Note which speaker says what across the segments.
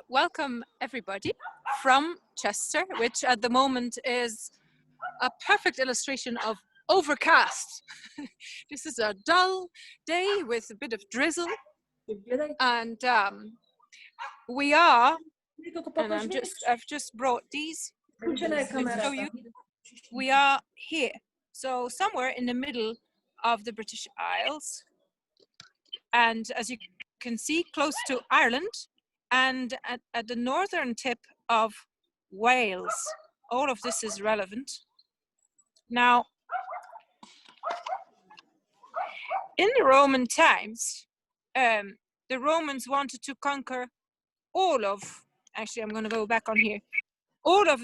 Speaker 1: Welcome everybody from Chester, which at the moment is a perfect illustration of overcast. This is a dull day with a bit of drizzle, and we are, and I've just brought these to show you. We are here, so somewhere in the middle of the British Isles, and as you can see, close to Ireland, and at the northern tip of Wales. All of this is relevant. Now, in the Roman times, the Romans wanted to conquer all of, actually I'm going to go back on here, all of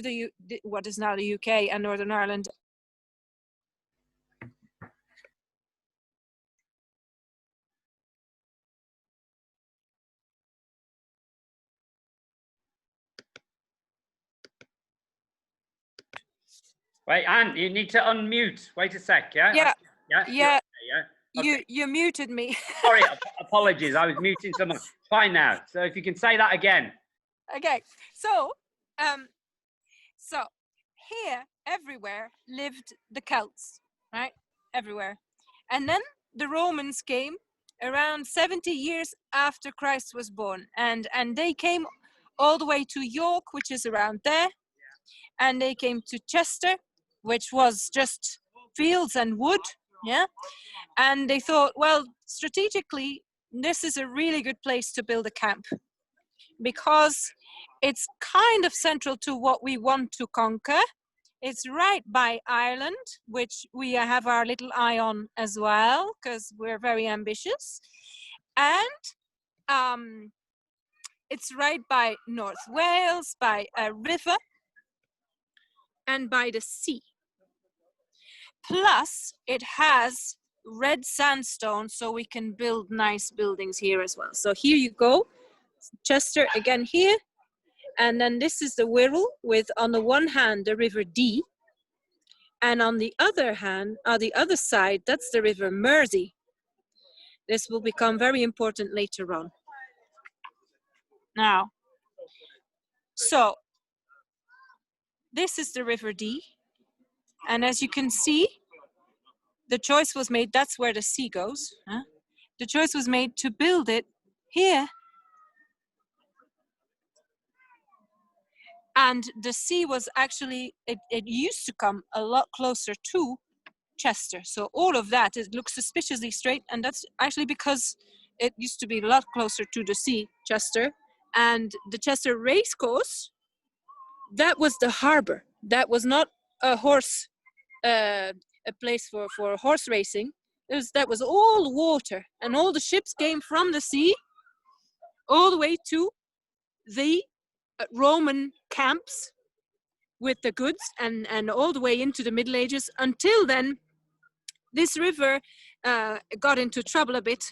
Speaker 1: what is now the UK and Northern Ireland.
Speaker 2: Wait, Anne, you need to unmute. Wait a sec, yeah?
Speaker 1: Yeah.
Speaker 2: Okay.
Speaker 1: You muted me.
Speaker 2: Sorry, apologies. I was muting someone. Fine now. So if you can say that again.
Speaker 1: Okay. So here, everywhere lived the Celts, right? Everywhere. And then the Romans came around 70 years after Christ was born. And they came all the way to York, which is around there. And they came to Chester, which was just fields and wood, yeah? And they thought, well, strategically, this is a really good place to build a camp because it's kind of central to what we want to conquer. It's right by Ireland, which we have our little eye on as well, because we're very ambitious. And it's right by North Wales, by a river, and by the sea. Plus, it has red sandstone, so we can build nice buildings here as well. So here you go, Chester again here. And then this is the Wirral with, on the one hand, the River Dee. And on the other hand, on the other side, that's the River Mersey. This will become very important later on. Now, so this is the River Dee. And as you can see, the choice was made, that's where the sea goes. Huh? The choice was made to build it here. And the sea was actually, it used to come a lot closer to Chester. So all of that, it looks suspiciously straight. And that's actually because it used to be a lot closer to the sea, Chester. And the Chester Racecourse, that was the harbor. That was not a horse, a place for horse racing. That was all water, and all the ships came from the sea all the way to the Roman camps with the goods, and all the way into the Middle Ages. Until then, this river got into trouble a bit.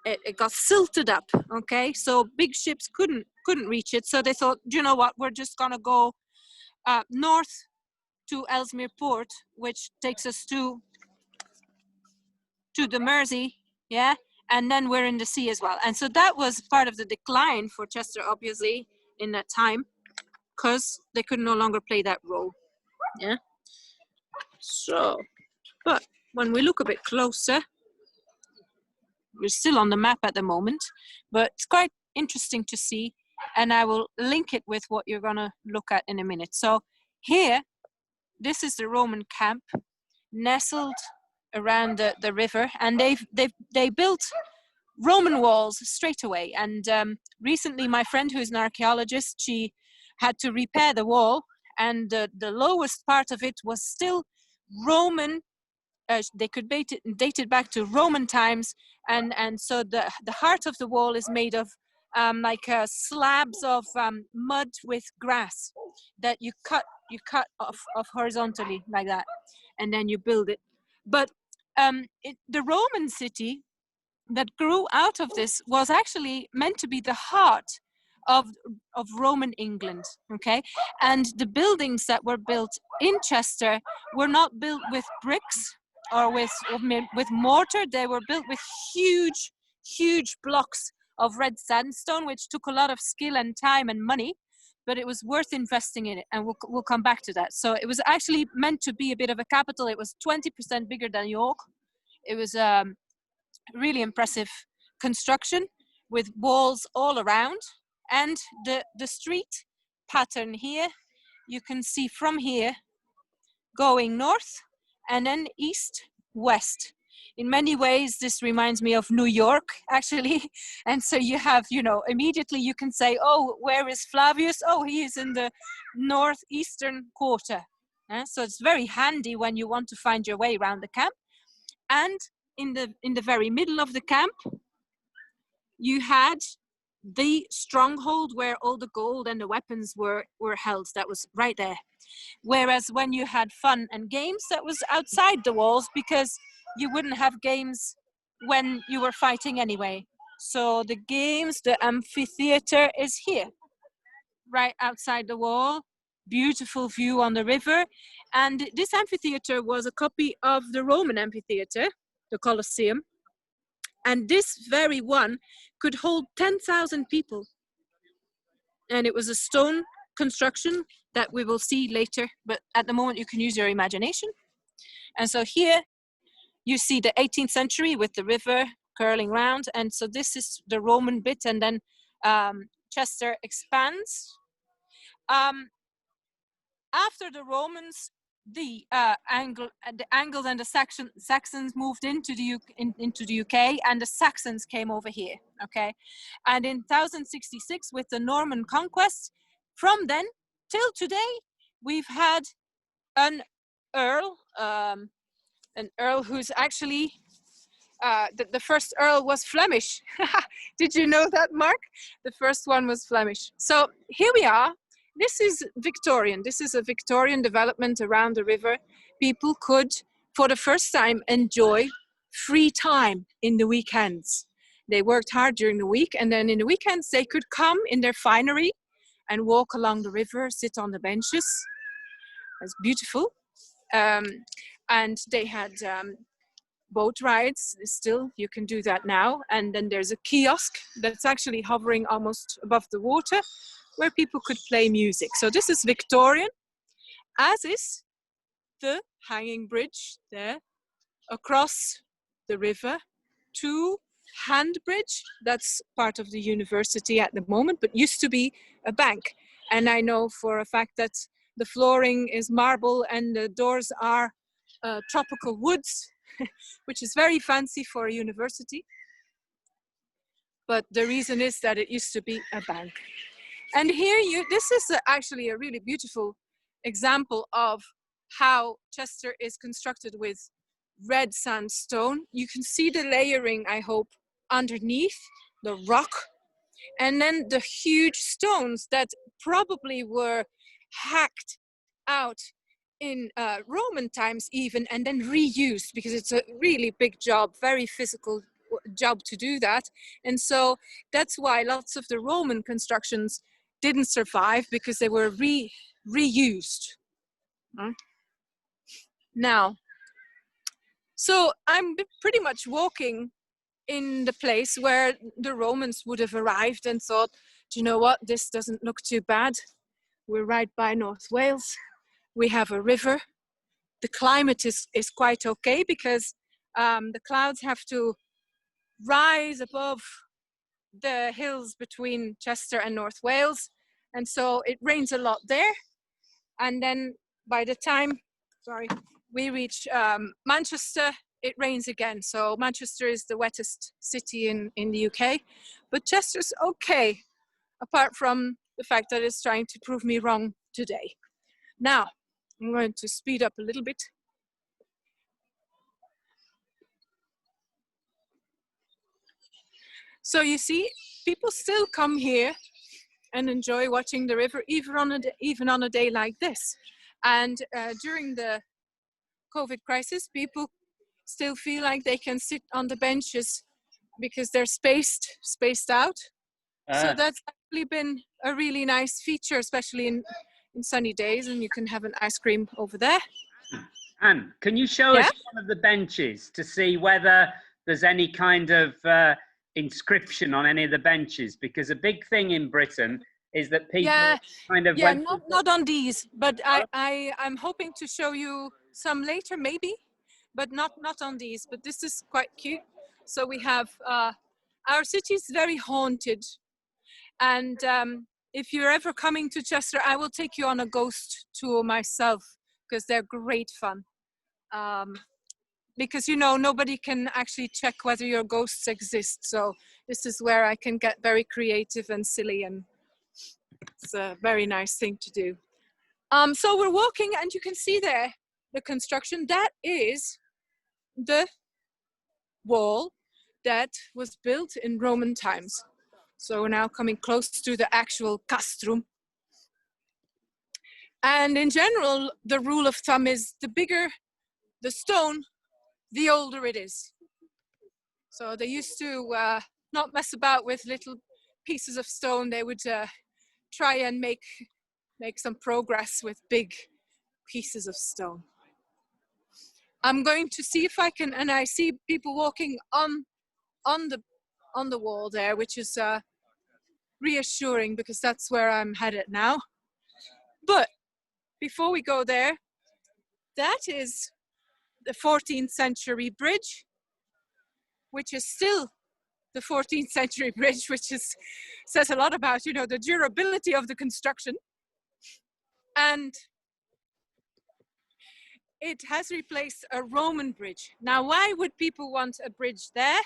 Speaker 1: It got silted up, okay? So big ships couldn't reach it. So they thought, you know what, we're just gonna go north to Ellesmere Port, which takes us to the Mersey, yeah, and then we're in the sea as well. And so that was part of the decline for Chester, obviously, in that time, because they could no longer play that role, yeah. So, but when we look a bit closer, we're still on the map at the moment, but it's quite interesting to see, and I will link it with what you're gonna look at in a minute. So here, this is the Roman camp, nestled around the river, and they built Roman walls straight away. And recently, my friend, who's an archaeologist, she had to repair the wall, and the lowest part of it was still Roman. They could date it back to Roman times, and so the heart of the wall is made of slabs of mud with grass that you cut off horizontally like that, and then you build it. But the Roman city that grew out of this was actually meant to be the heart of Roman England, okay? And the buildings that were built in Chester were not built with bricks or with mortar. They were built with huge blocks of red sandstone, which took a lot of skill and time and money, but it was worth investing in it, and we'll come back to that. So it was actually meant to be a bit of a capital. It was 20% bigger than York. It was really impressive construction with walls all around, and the street pattern here, you can see from here going north and then east west. In many ways this reminds me of New York, actually. And so you have, you know, immediately you can say, oh, where is Flavius? Oh, he is in the northeastern quarter. So it's very handy when you want to find your way around the camp. And in the very middle of the camp, you had the stronghold where all the gold and the weapons were held. That was right there. Whereas when you had fun and games, that was outside the walls, because you wouldn't have games when you were fighting anyway. So the games, the amphitheater is here, right outside the wall. Beautiful view on the river. And this amphitheater was a copy of the Roman amphitheater, the Colosseum. And this very one could hold 10,000 people. And it was a stone construction that we will see later, but at the moment you can use your imagination. And so here you see the 18th century with the river curling round. And so this is the Roman bit, and then Chester expands. After the Romans, the Angles and the Saxons moved into the UK, and the Saxons came over here. Okay, and in 1066, with the Norman conquest, from then till today, we've had an earl who's actually the first earl was Flemish. Did you know that, Mark? The first one was Flemish. So here we are. This is Victorian. This is a Victorian development around the river. People could, for the first time, enjoy free time in the weekends. They worked hard during the week, and then in the weekends they could come in their finery and walk along the river, sit on the benches. It's beautiful. And they had boat rides. Still, you can do that now. And then there's a kiosk that's actually hovering almost above the water, where people could play music. So this is Victorian, as is the hanging bridge there across the river to Hand Bridge. That's part of the university at the moment, but used to be a bank. And I know for a fact that the flooring is marble and the doors are tropical woods, which is very fancy for a university. But the reason is that it used to be a bank. And here this is actually a really beautiful example of how Chester is constructed with red sandstone. You can see the layering, I hope, underneath the rock. And then the huge stones that probably were hacked out in Roman times even, and then reused, because it's a really big job, very physical job to do that. And so that's why lots of the Roman constructions didn't survive, because they were reused. Now, so I'm pretty much walking in the place where the Romans would have arrived and thought, do you know what, this doesn't look too bad. We're right by North Wales. We have a river. The climate is quite okay, because the clouds have to rise above the hills between Chester and North Wales, and so it rains a lot there. And then by the time we reach Manchester, it rains again. So Manchester is the wettest city in the UK, but Chester's okay, apart from the fact that it's trying to prove me wrong today. Now I'm going to speed up a little bit. So you see, people still come here and enjoy watching the river, even on a day like this. And during the COVID crisis, people still feel like they can sit on the benches because they're spaced out. So that's actually been a really nice feature, especially in sunny days, and you can have an ice cream over there.
Speaker 2: Anne, can you show us one of the benches to see whether there's any kind of inscription on any of the benches? Because a big thing in Britain is that people
Speaker 1: Yeah,
Speaker 2: kind of
Speaker 1: yeah,
Speaker 2: went.
Speaker 1: not on these, but I'm hoping to show you some later, maybe, but not on these. But this is quite cute. So we have our city is very haunted, and if you're ever coming to Chester, I will take you on a ghost tour myself because they're great fun. Because you know nobody can actually check whether your ghosts exist, so this is where I can get very creative and silly, and it's a very nice thing to do. So we're walking, and you can see there the construction. That is the wall that was built in Roman times. So we're now coming close to the actual castrum. And in general, the rule of thumb is the bigger the stone, the older it is. So they used to not mess about with little pieces of stone. They would try and make some progress with big pieces of stone. I'm going to see if I can, and I see people walking on the wall there, which is reassuring because that's where I'm headed now. But before we go there, that is the 14th century bridge, which is still the 14th century bridge, which says a lot about, you know, the durability of the construction. And it has replaced a Roman bridge. Now, why would people want a bridge there?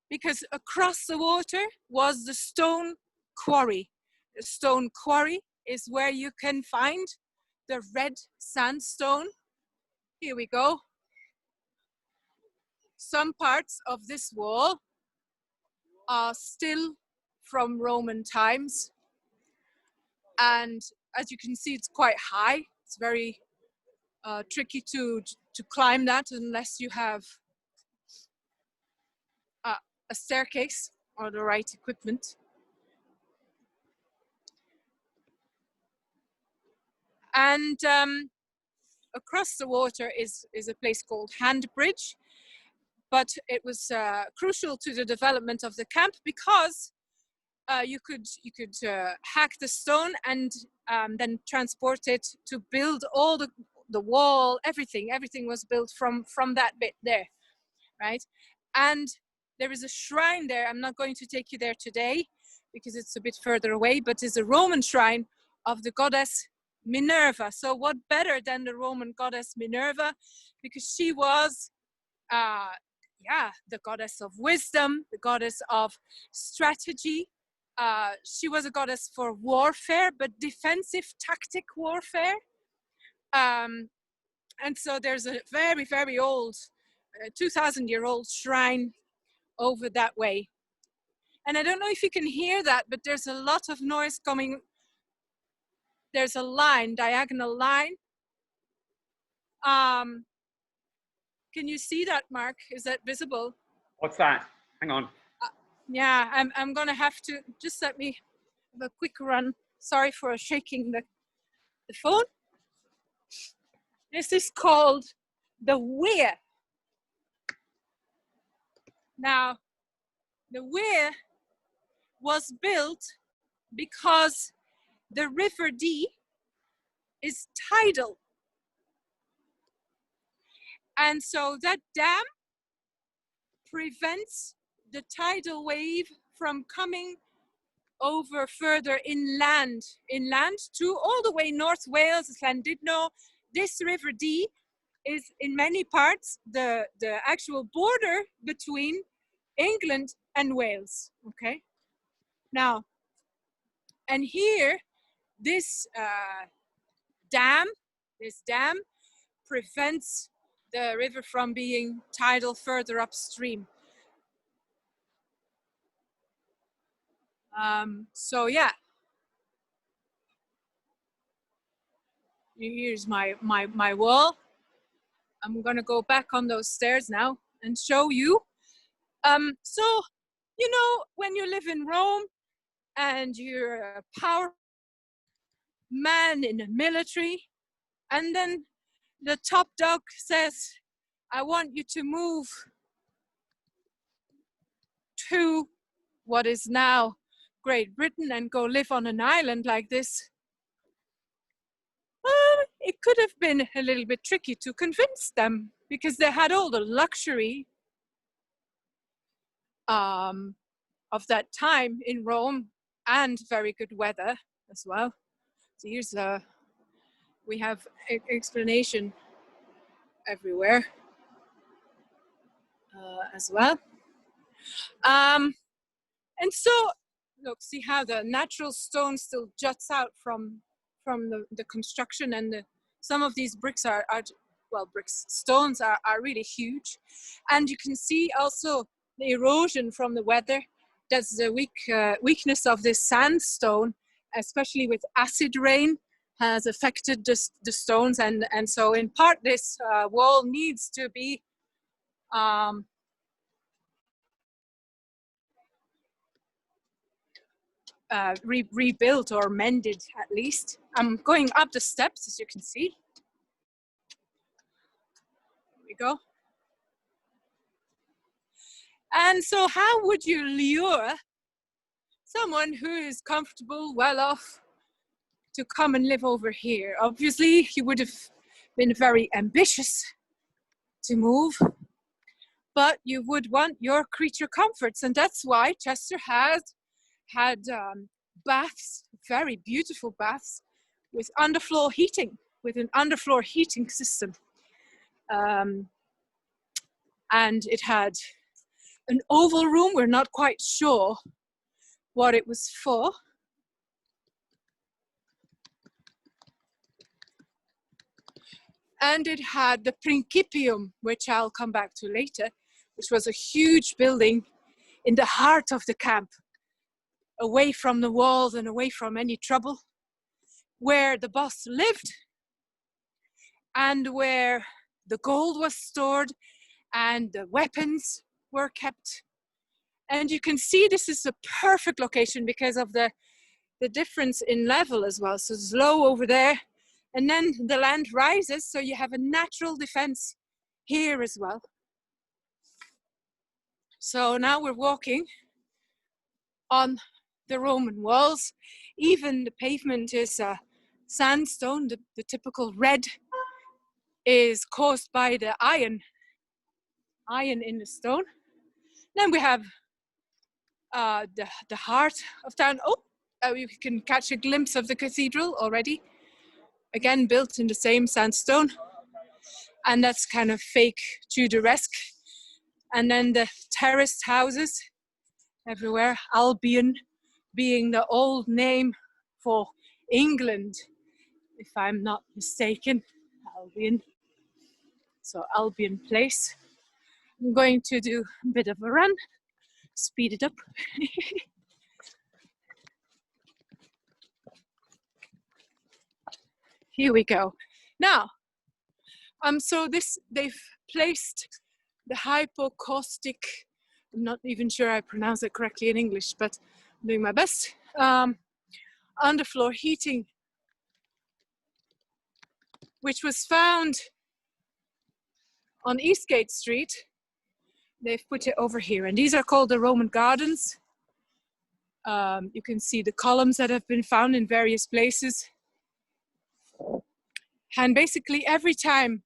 Speaker 1: Because across the water was the stone quarry. The stone quarry is where you can find the red sandstone. Here we go. Some parts of this wall are still from Roman times. And as you can see, it's quite high. It's very tricky to climb that unless you have a staircase or the right equipment. And across the water is a place called Handbridge, but it was crucial to the development of the camp because you could hack the stone and then transport it to build all the wall. Everything was built from that bit there, right? And there is a shrine there. I'm not going to take you there today because it's a bit further away, but it's a Roman shrine of the goddess Minerva. So what better than the Roman goddess Minerva, because she was the goddess of wisdom, the goddess of strategy. She was a goddess for warfare, but defensive tactic warfare. And so there's a very, very old 2,000-year-old shrine over that way. And I don't know if you can hear that, but there's a lot of noise coming. There's a line, diagonal line. Can you see that, Mark? Is that visible?
Speaker 2: What's that? Hang on.
Speaker 1: Yeah, I'm gonna have to just let me have a quick run. Sorry for shaking the phone. This is called the Weir. Now, the Weir was built because the River Dee is tidal. And so that dam prevents the tidal wave from coming over further inland to all the way North Wales, Llandudno. This River Dee is in many parts the actual border between England and Wales, okay? Now, and here, this dam prevents the river from being tidal further upstream. So yeah, here's my wall. I'm gonna go back on those stairs now and show you. So, you know, when you live in Rome and you're a powerful man in the military, and then the top dog says, I want you to move to what is now Great Britain and go live on an island like this, it could have been a little bit tricky to convince them, because they had all the luxury of that time in Rome and very good weather as well. So here's we have explanation everywhere as well. And so, look, see how the natural stone still juts out from the construction, and some of these bricks are well, stones are really huge. And you can see also the erosion from the weather. That's the weakness of this sandstone, especially with acid rain, has affected the stones. And so in part, this wall needs to be rebuilt or mended at least. I'm going up the steps, as you can see. Here we go. And so how would you lure someone who is comfortable, well off, to come and live over here? Obviously, you would have been very ambitious to move, but you would want your creature comforts. And that's why Chester had baths, very beautiful baths, with underfloor heating, with an underfloor heating system. And it had an oval room. We're not quite sure what it was for. And it had the Principium, which I'll come back to later, which was a huge building in the heart of the camp, away from the walls and away from any trouble, where the boss lived and where the gold was stored and the weapons were kept. And you can see this is a perfect location because of the difference in level as well. So it's low over there, and then the land rises, so you have a natural defense here as well. So now we're walking on the Roman walls. Even the pavement is sandstone. The typical red is caused by the iron in the stone. Then we have the heart of town. You can catch a glimpse of the cathedral already. Again, built in the same sandstone. And that's kind of fake Tudoresque. And then the terraced houses everywhere. Albion being the old name for England, if I'm not mistaken. Albion. So Albion Place. I'm going to do a bit of a run. Speed it up. Here we go. Now, so they've placed the hypocaustic, I'm not even sure I pronounce it correctly in English, but I'm doing my best, underfloor heating, which was found on Eastgate Street. They've put it over here, and these are called the Roman Gardens. You can see the columns that have been found in various places. And basically every time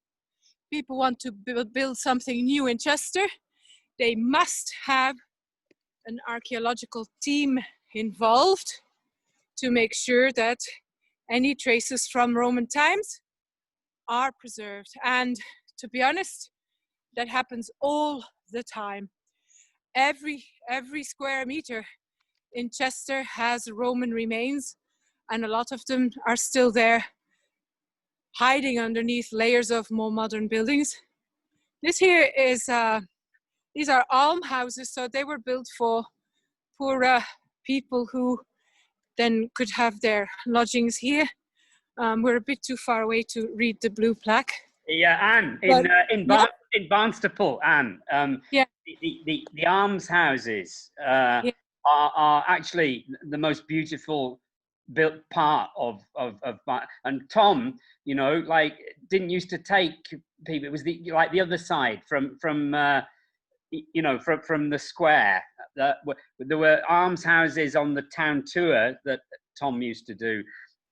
Speaker 1: people want to build something new in Chester, they must have an archaeological team involved to make sure that any traces from Roman times are preserved. And to be honest, that happens all the time. Every square meter in Chester has Roman remains, and a lot of them are still there, hiding underneath layers of more modern buildings. This here is, these are almhouses, so they were built for poor people who then could have their lodgings here. We're a bit too far away to read the blue plaque.
Speaker 2: Yeah, Anne, in Barnstaple, Anne,
Speaker 1: yeah.
Speaker 2: the almshouses
Speaker 1: Yeah.
Speaker 2: are actually the most beautiful built part of and Tom, you know, like didn't used to take people. It was the other side from you know, from the square, there were almshouses on the town tour that Tom used to do,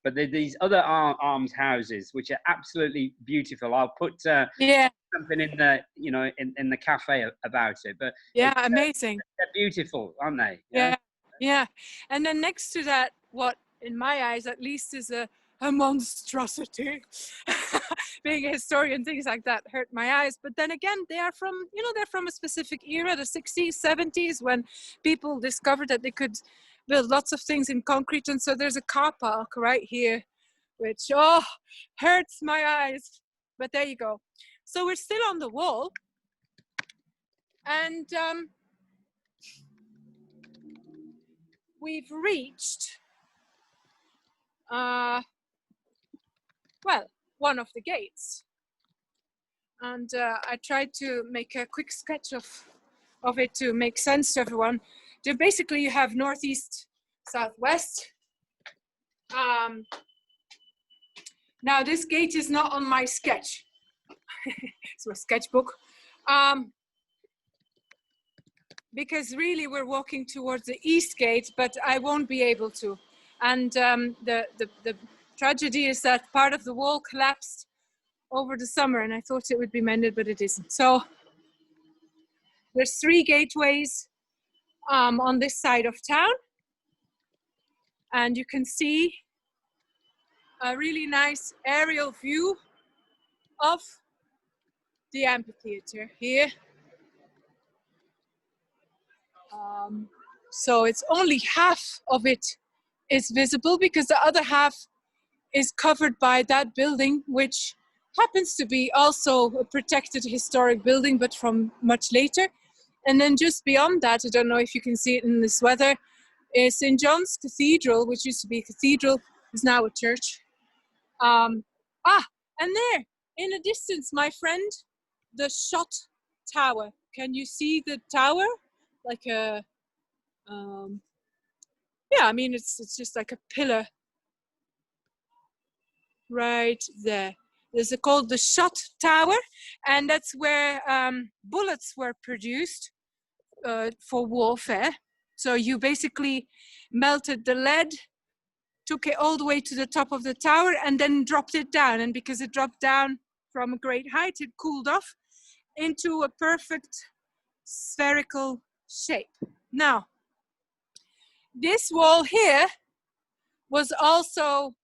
Speaker 2: but these other almshouses which are absolutely beautiful. I'll put something in the in the cafe about it. But
Speaker 1: amazing.
Speaker 2: They're beautiful, aren't they?
Speaker 1: Yeah. And then next to that, what in my eyes at least is a monstrosity. Being a historian, things like that hurt my eyes. But then again, they are from, they're from a specific era, the 60s, 70s, when people discovered that they could build lots of things in concrete. And so there's a car park right here, which, hurts my eyes. But there you go. So we're still on the wall. And we've reached, one of the gates. And I tried to make a quick sketch of it to make sense to everyone. Basically, you have northeast, southwest. Now, this gate is not on my sketch. It's my sketchbook. Because really we're walking towards the east gate, but I won't be able to. And the tragedy is that part of the wall collapsed over the summer, and I thought it would be mended, but it isn't. So there's 3 gateways on this side of town, and you can see a really nice aerial view of the amphitheater here. So it's only half of it is visible because the other half is covered by that building, which happens to be also a protected historic building, but from much later. And then just beyond that, I don't know if you can see it in this weather, is St. John's Cathedral, which used to be a cathedral, is now a church. And there, in the distance, my friend, the shot tower. Can you see the tower? Like a, it's just like a pillar right there. This is called the shot tower, and that's where bullets were produced for warfare. So you basically melted the lead, took it all the way to the top of the tower, and then dropped it down. And because it dropped down from a great height, it cooled off into a perfect spherical shape. Now, this wall here was also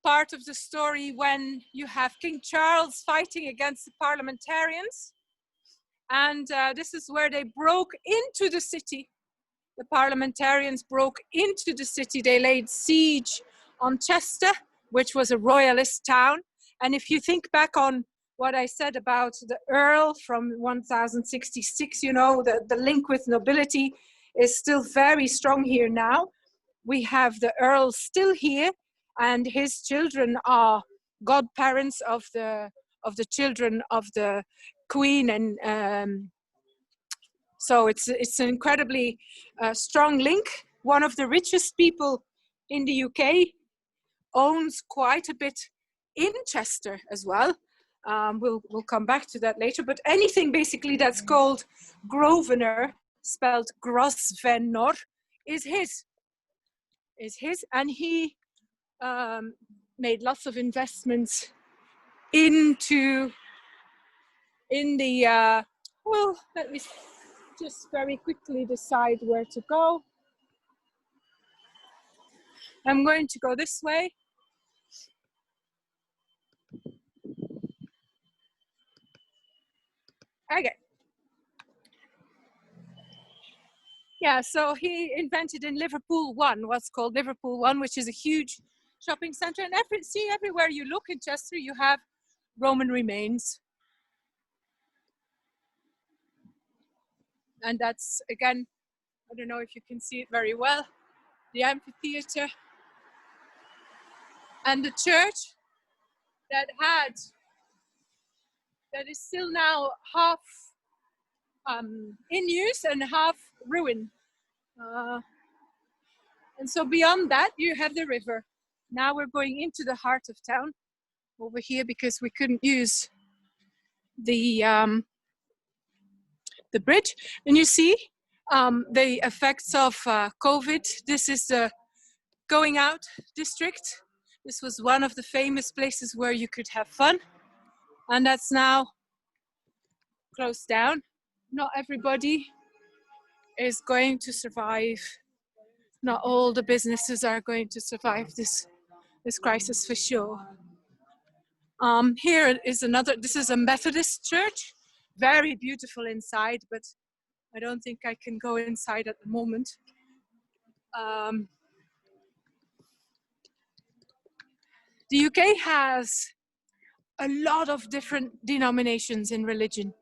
Speaker 1: part of the story when you have King Charles fighting against the parliamentarians. And this is where they broke into the city. The parliamentarians broke into the city. They laid siege on Chester, which was a royalist town. And if you think back on what I said about the Earl from 1066, the link with nobility is still very strong here now. We have the Earl still here, and his children are godparents of the children of the Queen, and so it's an incredibly strong link. One of the richest people in the UK owns quite a bit in Chester as well. We'll come back to that later. But anything basically that's called Grosvenor, spelled Grosvenor, is his. And he made lots of investments in the let me just very quickly decide where to go. I'm going to go this way. Okay. Yeah, so he invented in Liverpool 1 what's called Liverpool 1, which is a huge shopping center. And everywhere you look in Chester, you have Roman remains. And that's, again, I don't know if you can see it very well, the amphitheater. And the church that is still now half in use and half ruined. And so beyond that, you have the river. Now we're going into the heart of town over here because we couldn't use the bridge. And you see the effects of COVID. This is the going out district. This was one of the famous places where you could have fun, and that's now closed down. Not everybody is going to survive. Not all the businesses are going to survive this crisis for sure. Here is another, this is a Methodist church, very beautiful inside, but I don't think I can go inside at the moment. The UK has a lot of different denominations in religion,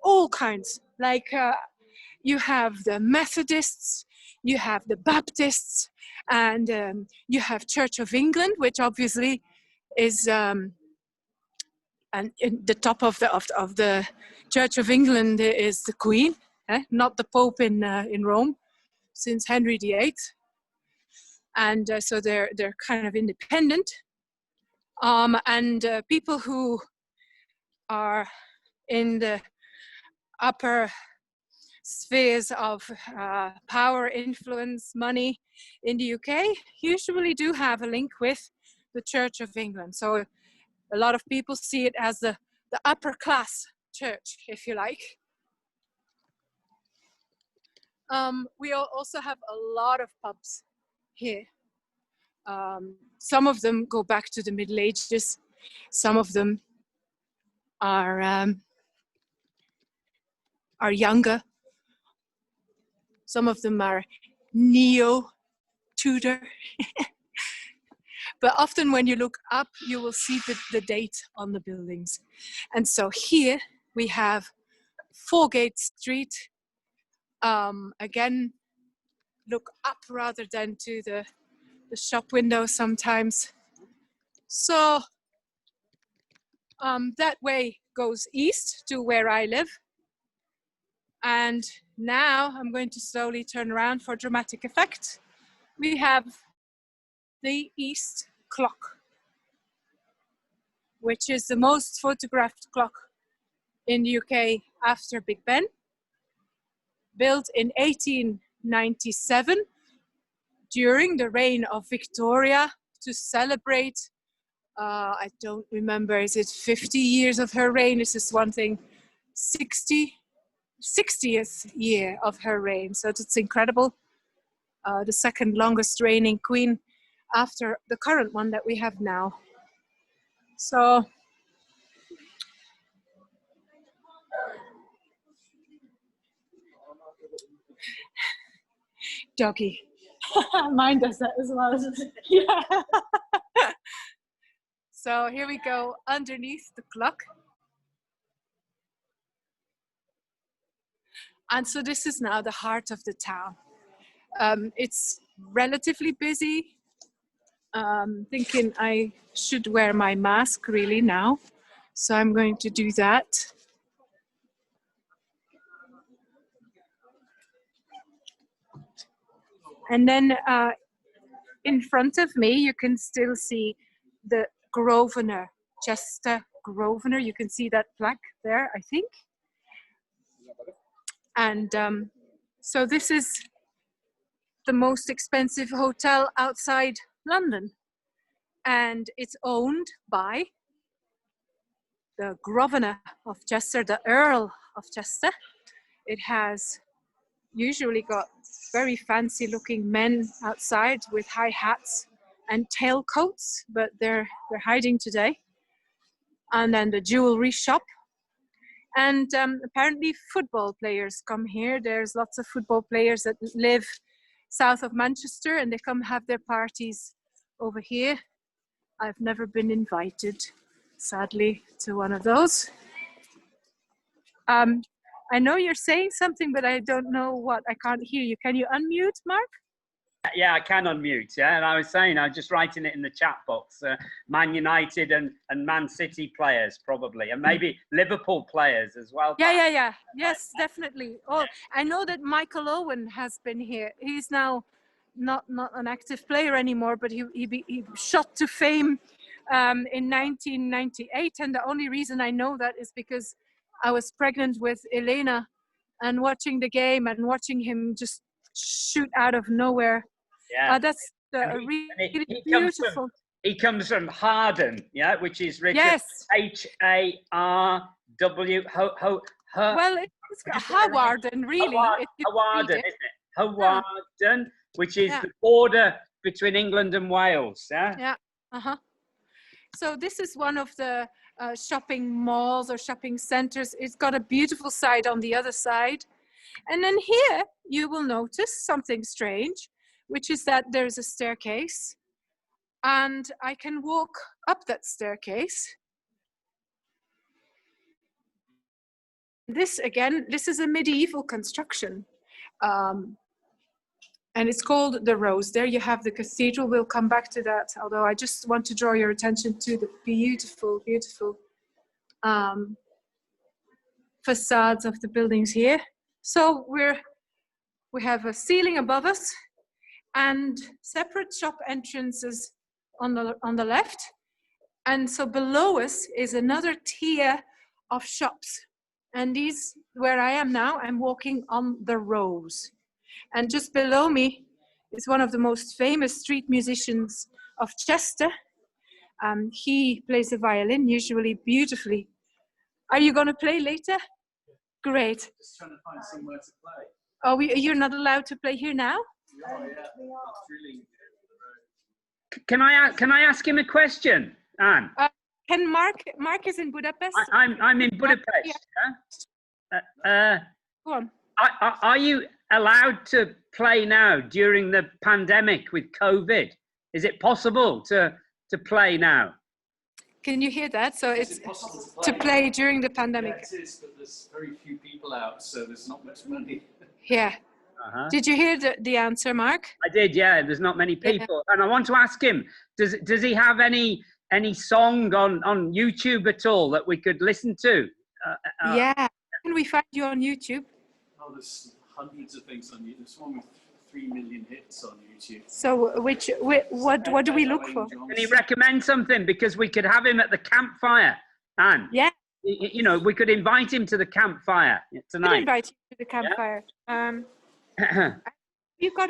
Speaker 1: all kinds. Like you have the Methodists, you have the Baptists, and you have Church of England, which obviously is and in the top of the Church of England is the Queen, not the Pope in Rome, since Henry VIII, and so they're kind of independent. And people who are in the upper spheres of power, influence, money in the UK usually do have a link with the Church of England. So a lot of people see it as the upper class church, if you like. We also have a lot of pubs here. Some of them go back to the Middle Ages. Some of them are younger. Some of them are neo-Tudor. But often when you look up, you will see the date on the buildings. And so here we have Foregate Street. Again, look up rather than to the shop window sometimes. So that way goes east to where I live. And now I'm going to slowly turn around for dramatic effect. We have the East Clock, which is the most photographed clock in the UK after Big Ben. Built in 1897 during the reign of Victoria to celebrate, I don't remember, is it 50 years of her reign? This is one thing, 60th year of her reign. So it's incredible. The second longest reigning queen after the current one that we have now. So doggy. Mine does that as well. Yeah. So here we go underneath the clock. And so this is now the heart of the town. It's relatively busy. Thinking I should wear my mask really now. So I'm going to do that. And then in front of me, you can still see the Grosvenor, Chester Grosvenor. You can see that plaque there, I think. And so this is the most expensive hotel outside London. And it's owned by the Grosvenor of Chester, the Earl of Chester. It has usually got very fancy looking men outside with high hats and tailcoats, but they're hiding today. And then the jewelry shop. And apparently football players come here. There's lots of football players that live south of Manchester and they come have their parties over here. I've never been invited, sadly, to one of those. I know you're saying something, but I don't know what. I can't hear you. Can you unmute, Mark?
Speaker 2: Yeah, I can unmute. Yeah, and I was saying, I was just writing it in the chat box. Man United and Man City players probably, and maybe Liverpool players as well.
Speaker 1: Yeah. Yes, definitely. Oh, I know that Michael Owen has been here. He's now not an active player anymore, but he shot to fame in 1998, and the only reason I know that is because I was pregnant with Elena and watching the game and watching him just shoot out of nowhere.
Speaker 2: Yeah.
Speaker 1: That's
Speaker 2: And
Speaker 1: really beautiful.
Speaker 2: He comes from Harden, yeah, which is written
Speaker 1: Yes.
Speaker 2: H-A-R-W.
Speaker 1: Well, it's Hawarden, really.
Speaker 2: Hawarden, isn't it? Hawarden, which is the border between England and Wales. Yeah.
Speaker 1: Yeah. So this is one of the shopping malls or shopping centers. It's got a beautiful side on the other side. And then here you will notice something strange, which is that there's a staircase. And I can walk up that staircase. This is a medieval construction. And it's called the Rose. There you have the cathedral. We'll come back to that. Although I just want to draw your attention to the beautiful, beautiful facades of the buildings here. So we have a ceiling above us and separate shop entrances on the left. And so below us is another tier of shops. And where I am now, I'm walking on the Rose. And just below me is one of the most famous street musicians of Chester. He plays the violin, usually beautifully. Are you going to play later? Great.
Speaker 3: Just trying to find somewhere to play.
Speaker 1: Oh, you're not allowed to play here now?
Speaker 3: Oh, yeah. It's really
Speaker 2: Can I ask him a question, Anne?
Speaker 1: Can Mark is in Budapest?
Speaker 2: I'm in Budapest. Yeah?
Speaker 1: Go on.
Speaker 2: Are you allowed to play now during the pandemic with COVID? Is it possible to play now?
Speaker 1: Can you hear that? So
Speaker 3: Is
Speaker 1: it's
Speaker 3: it possible
Speaker 1: to play during the pandemic.
Speaker 3: Yeah, it is, but there's very few people out, so there's not much money.
Speaker 1: Yeah. Did you hear the answer, Mark?
Speaker 2: I did, yeah. There's not many people. And I want to ask him, does he have any song on YouTube at all that we could listen to?
Speaker 1: Yeah. Can we find you on YouTube?
Speaker 3: Oh, there's hundreds of things on YouTube. There's one with 3 million hits on YouTube.
Speaker 1: So what do we look for?
Speaker 2: Can he recommend something? Because we could have him at the campfire, Anne.
Speaker 1: Yeah.
Speaker 2: You know, we could invite him to the campfire tonight.
Speaker 1: Invite you to the campfire. You got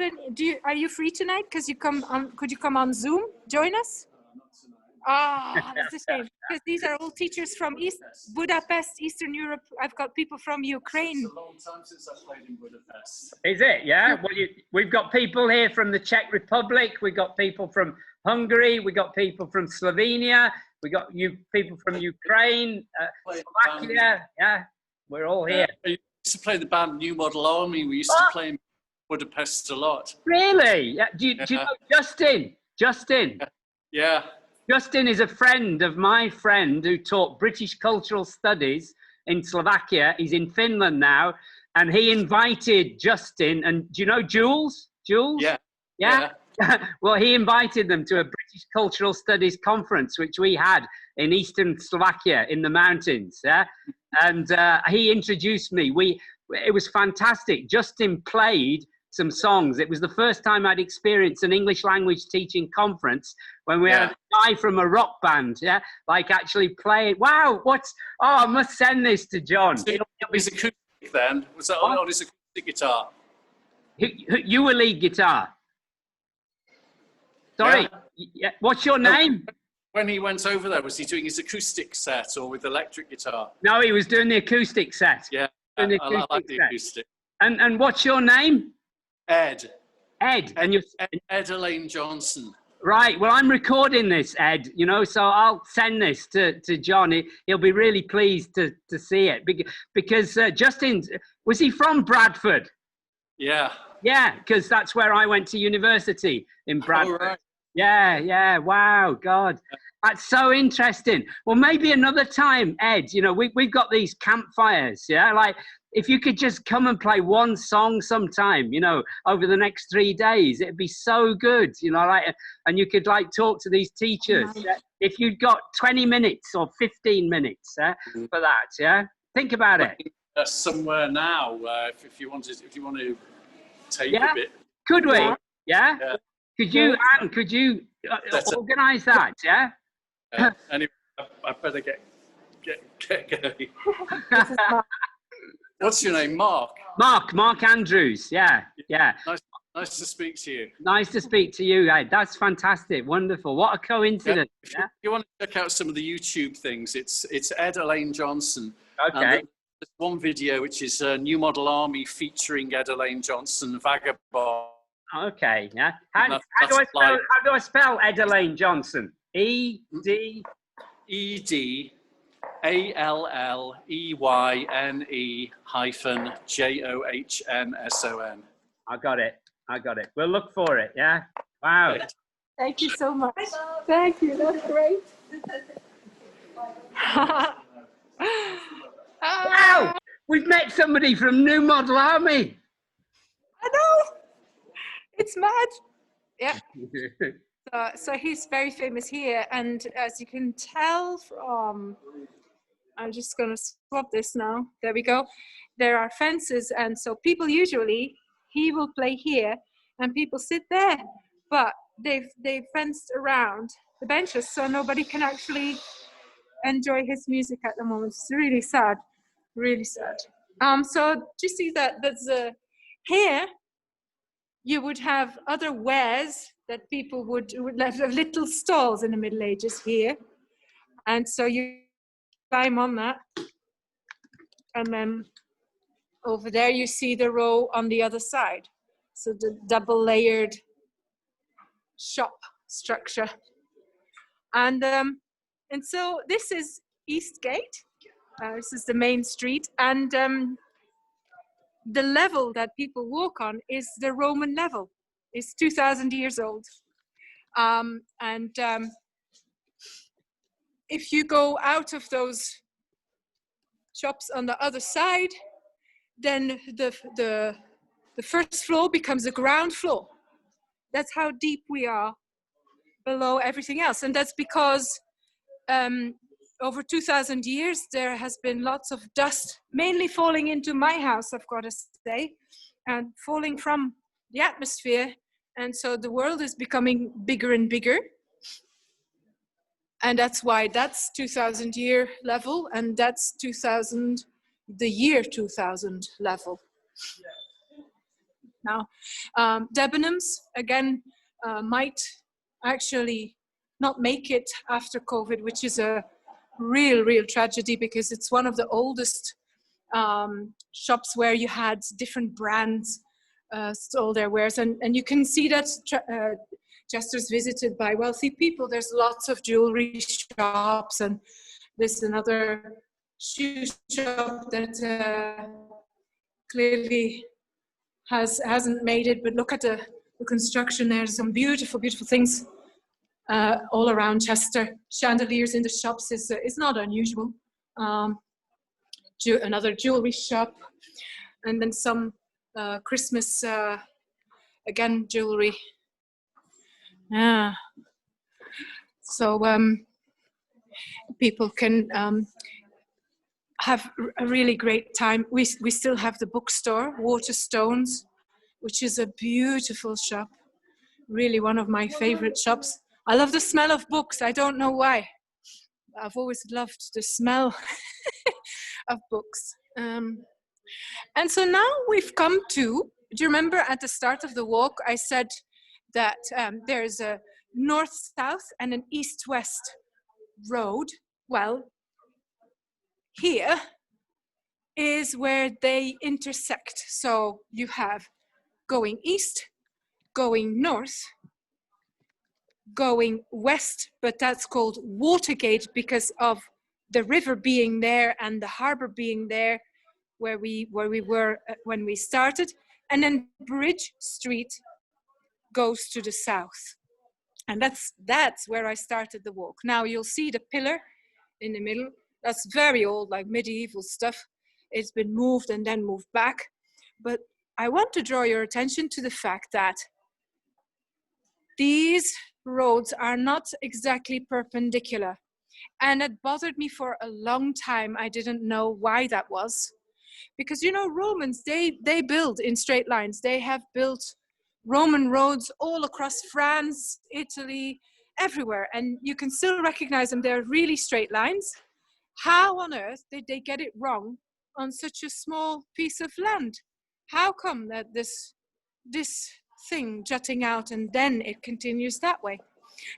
Speaker 1: are you free tonight? Could you come on Zoom? Join us?
Speaker 3: Not tonight.
Speaker 1: Ah, that's a shame. Because these are all teachers from Budapest, Eastern Europe. I've got people from Ukraine.
Speaker 3: It's a long time since I played in Budapest.
Speaker 2: Is it? Yeah. Well, we've got people here from the Czech Republic. We've got people from Hungary. We got people from Slovenia. We got people from Ukraine, Slovakia. Yeah, we're all here.
Speaker 3: I used to play the band New Model Army. We used to play in Budapest a lot.
Speaker 2: Really? Yeah. Do you know Justin? Justin.
Speaker 3: Yeah.
Speaker 2: Justin is a friend of my friend who taught British Cultural Studies in Slovakia. He's in Finland now, and he invited Justin. And do you know Jules? Jules?
Speaker 3: Yeah.
Speaker 2: Yeah. Well, he invited them to a British Cultural Studies conference, which we had in Eastern Slovakia in the mountains. Yeah. And he introduced me. It was fantastic. Justin played some songs. It was the first time I'd experienced an English language teaching conference when we had a guy from a rock band, like actually playing. Wow, I must send this to John.
Speaker 3: His acoustic then? Was that on his acoustic guitar?
Speaker 2: You were lead guitar. Sorry, what's your name?
Speaker 3: When he went over there, was he doing his acoustic set or with electric guitar?
Speaker 2: No, he was doing the acoustic set.
Speaker 3: Yeah, I like the acoustic.
Speaker 2: And what's your name?
Speaker 3: Ed.
Speaker 2: Ed. And you're
Speaker 3: Ed Elaine Johnson.
Speaker 2: Right. Well, I'm recording this, Ed, so I'll send this to John. He'll be really pleased to see it because Justin, was he from Bradford?
Speaker 3: Yeah.
Speaker 2: Yeah, because that's where I went to university, in Bradford.
Speaker 3: Oh, right.
Speaker 2: Yeah. Wow, God. That's so interesting. Well, maybe another time, Ed, we've got these campfires, like if you could just come and play one song sometime, over the next 3 days, it'd be so good, and you could talk to these teachers. If you'd got 20 minutes or 15 minutes for that, think about it.
Speaker 3: Somewhere now, if you want to take a bit.
Speaker 2: Could we? Yeah. Could you, Anne? Could you organise that? Yeah.
Speaker 3: Anyway, I better get going. What's your name? Mark.
Speaker 2: Mark Andrews. Yeah.
Speaker 3: Nice to speak to you.
Speaker 2: Nice to speak to you. Hey, that's fantastic. Wonderful. What a coincidence.
Speaker 3: If you want to check out some of the YouTube things, it's Ed Elaine Johnson.
Speaker 2: Okay.
Speaker 3: And there's one video which is New Model Army featuring Ed Elaine Johnson, Vagabond.
Speaker 2: Okay. Yeah. How do I spell Ed Elaine Johnson? E-D?
Speaker 3: EDALLEYNE-JOHNSON.
Speaker 2: I got it. We'll look for it. Yeah. Wow.
Speaker 1: Thank you so much. Thank you. That's great.
Speaker 2: Wow. We've met somebody from New Model Army.
Speaker 1: I know. It's mad. Yeah. So he's very famous here, and as you can tell from, I'm just going to swap this now. There we go. There are fences, and so people usually, he will play here, and people sit there. But they've fenced around the benches, so nobody can actually enjoy his music at the moment. It's really sad, really sad. So do you see that there's here? You would have other wares that people would have little stalls in the Middle Ages here. And so you climb on that. And then over there you see the row on the other side. So the double layered shop structure. And so this is East Gate. This is the main street. And the level that people walk on is the Roman level. It's 2,000 years old. If you go out of those shops on the other side, then the first floor becomes a ground floor. That's how deep we are below everything else. And that's because over 2,000 years, there has been lots of dust, mainly falling into my house, I've got to say, and falling from the atmosphere. And so the world is becoming bigger and bigger. And that's why that's 2,000 year level, and that's 2000, the year 2000 level. Now, Debenhams, again, might actually not make it after COVID, which is a real tragedy, because it's one of the oldest shops where you had different brands stole their wares. And you can see that Chester's visited by wealthy people. There's lots of jewelry shops, and there's another shoe shop that clearly hasn't made it, but look at the construction. There's some beautiful things all around Chester. Chandeliers in the shops is not unusual. Another jewelry shop, and then some Christmas again jewelry. Yeah. So people can have a really great time. We still have the bookstore, Waterstones, which is a beautiful shop. Really one of my favorite shops. I love the smell of books. I don't know why. I've always loved the smell of books. And so now we've come to, do you remember at the start of the walk, I said that there's a north-south and an east-west road? Well, here is where they intersect. So you have going east, going north, going west, but that's called Watergate because of the river being there and the harbor being there where we were when we started. And then Bridge Street goes to the south. And that's where I started the walk. Now you'll see the pillar in the middle. That's very old, like medieval stuff. It's been moved and then moved back. But I want to draw your attention to the fact that these roads are not exactly perpendicular. And it bothered me for a long time. I didn't know why that was. Because, you know, Romans, they build in straight lines. They have built Roman roads all across France, Italy, everywhere. And you can still recognize them. They're really straight lines. How on earth did they get it wrong on such a small piece of land? How come that this thing jutting out and then it continues that way?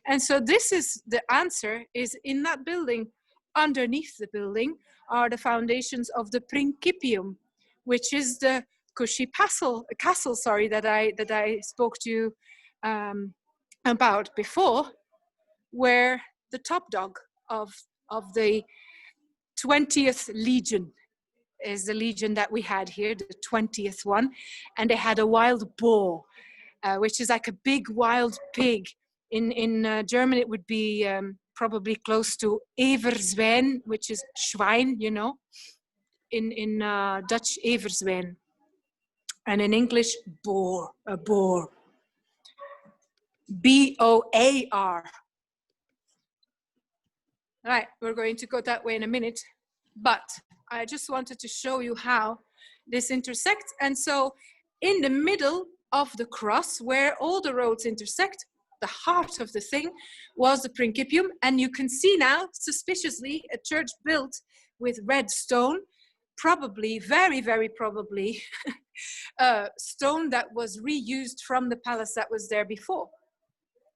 Speaker 1: And so this is the answer, is in that building. Underneath the building are the foundations of the Principium, which is the cushy castle that I spoke to you about before, where the top dog of the 20th Legion is the legion that we had here, the 20th one, and they had a wild boar, which is like a big wild pig. In German, it would be probably close to Everzwijn, which is Schwein, you know. In Dutch, Everzwijn. And in English, boar, a boar. B-O-A-R. Right, we're going to go that way in a minute. But I just wanted to show you how this intersects. And so in the middle of the cross, where all the roads intersect, the heart of the thing was the Principium. And you can see now, suspiciously, a church built with red stone, probably, very, very probably, stone that was reused from the palace that was there before,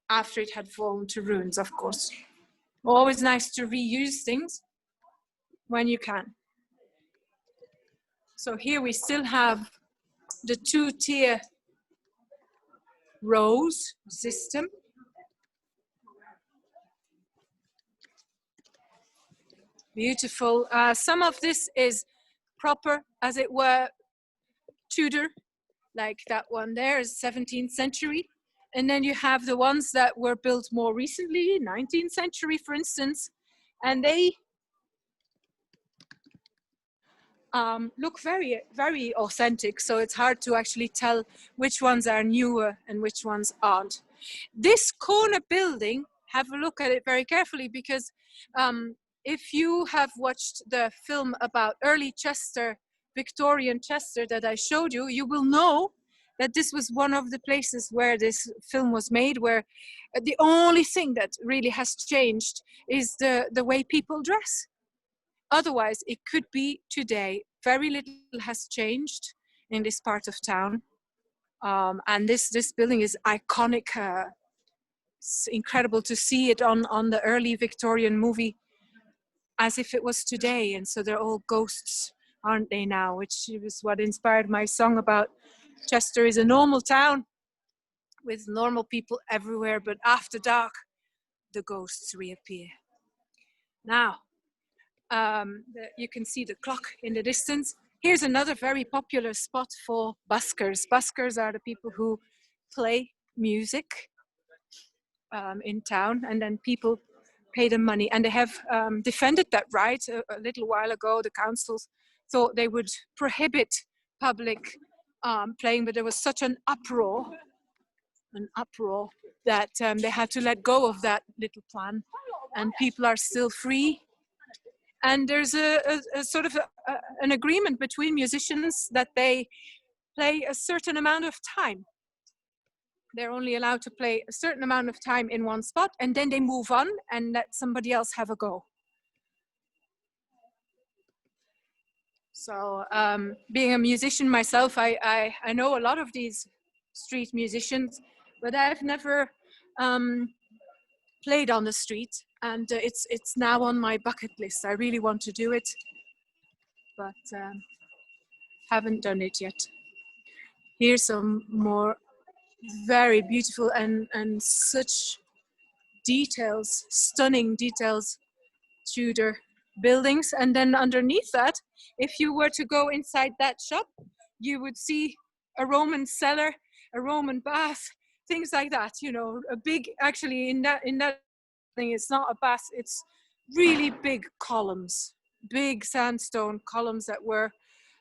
Speaker 1: after it had fallen to ruins, of course. Always nice to reuse things when you can. So here we still have the two-tier rows system. Beautiful. Some of this is proper, as it were, Tudor, like that one there is 17th century. And then you have the ones that were built more recently, 19th century, for instance, and they look very, very authentic. So it's hard to actually tell which ones are newer and which ones aren't. This corner building, have a look at it very carefully, because if you have watched the film about early Chester, Victorian Chester that I showed you, you will know that this was one of the places where this film was made, where the only thing that really has changed is the way people dress. Otherwise, it could be today. Very little has changed in this part of town. And this building is iconic. It's incredible to see it on the early Victorian movie as if it was today. And so they're all ghosts, aren't they now? Which is what inspired my song about Chester is a normal town with normal people everywhere, but after dark, the ghosts reappear. Now, you can see the clock in the distance. Here's another very popular spot for buskers. Buskers are the people who play music in town, and then people pay them money. And they have defended that right a little while ago. The councils thought they would prohibit public playing, but there was such an uproar that they had to let go of that little plan, and people are still free. And there's a sort of an agreement between musicians that they play a certain amount of time. They're only allowed to play a certain amount of time in one spot, and then they move on and let somebody else have a go. So being a musician myself, I know a lot of these street musicians, but I've never played on the street, and it's now on my bucket list. I really want to do it, but haven't done it yet. Here's some more very beautiful and such details, stunning details, Tudor buildings. And then underneath that, if you were to go inside that shop, you would see a Roman cellar, a Roman bath, things like that. You know, a big, actually in that thing, it's not a bath, it's really big columns, big sandstone columns that were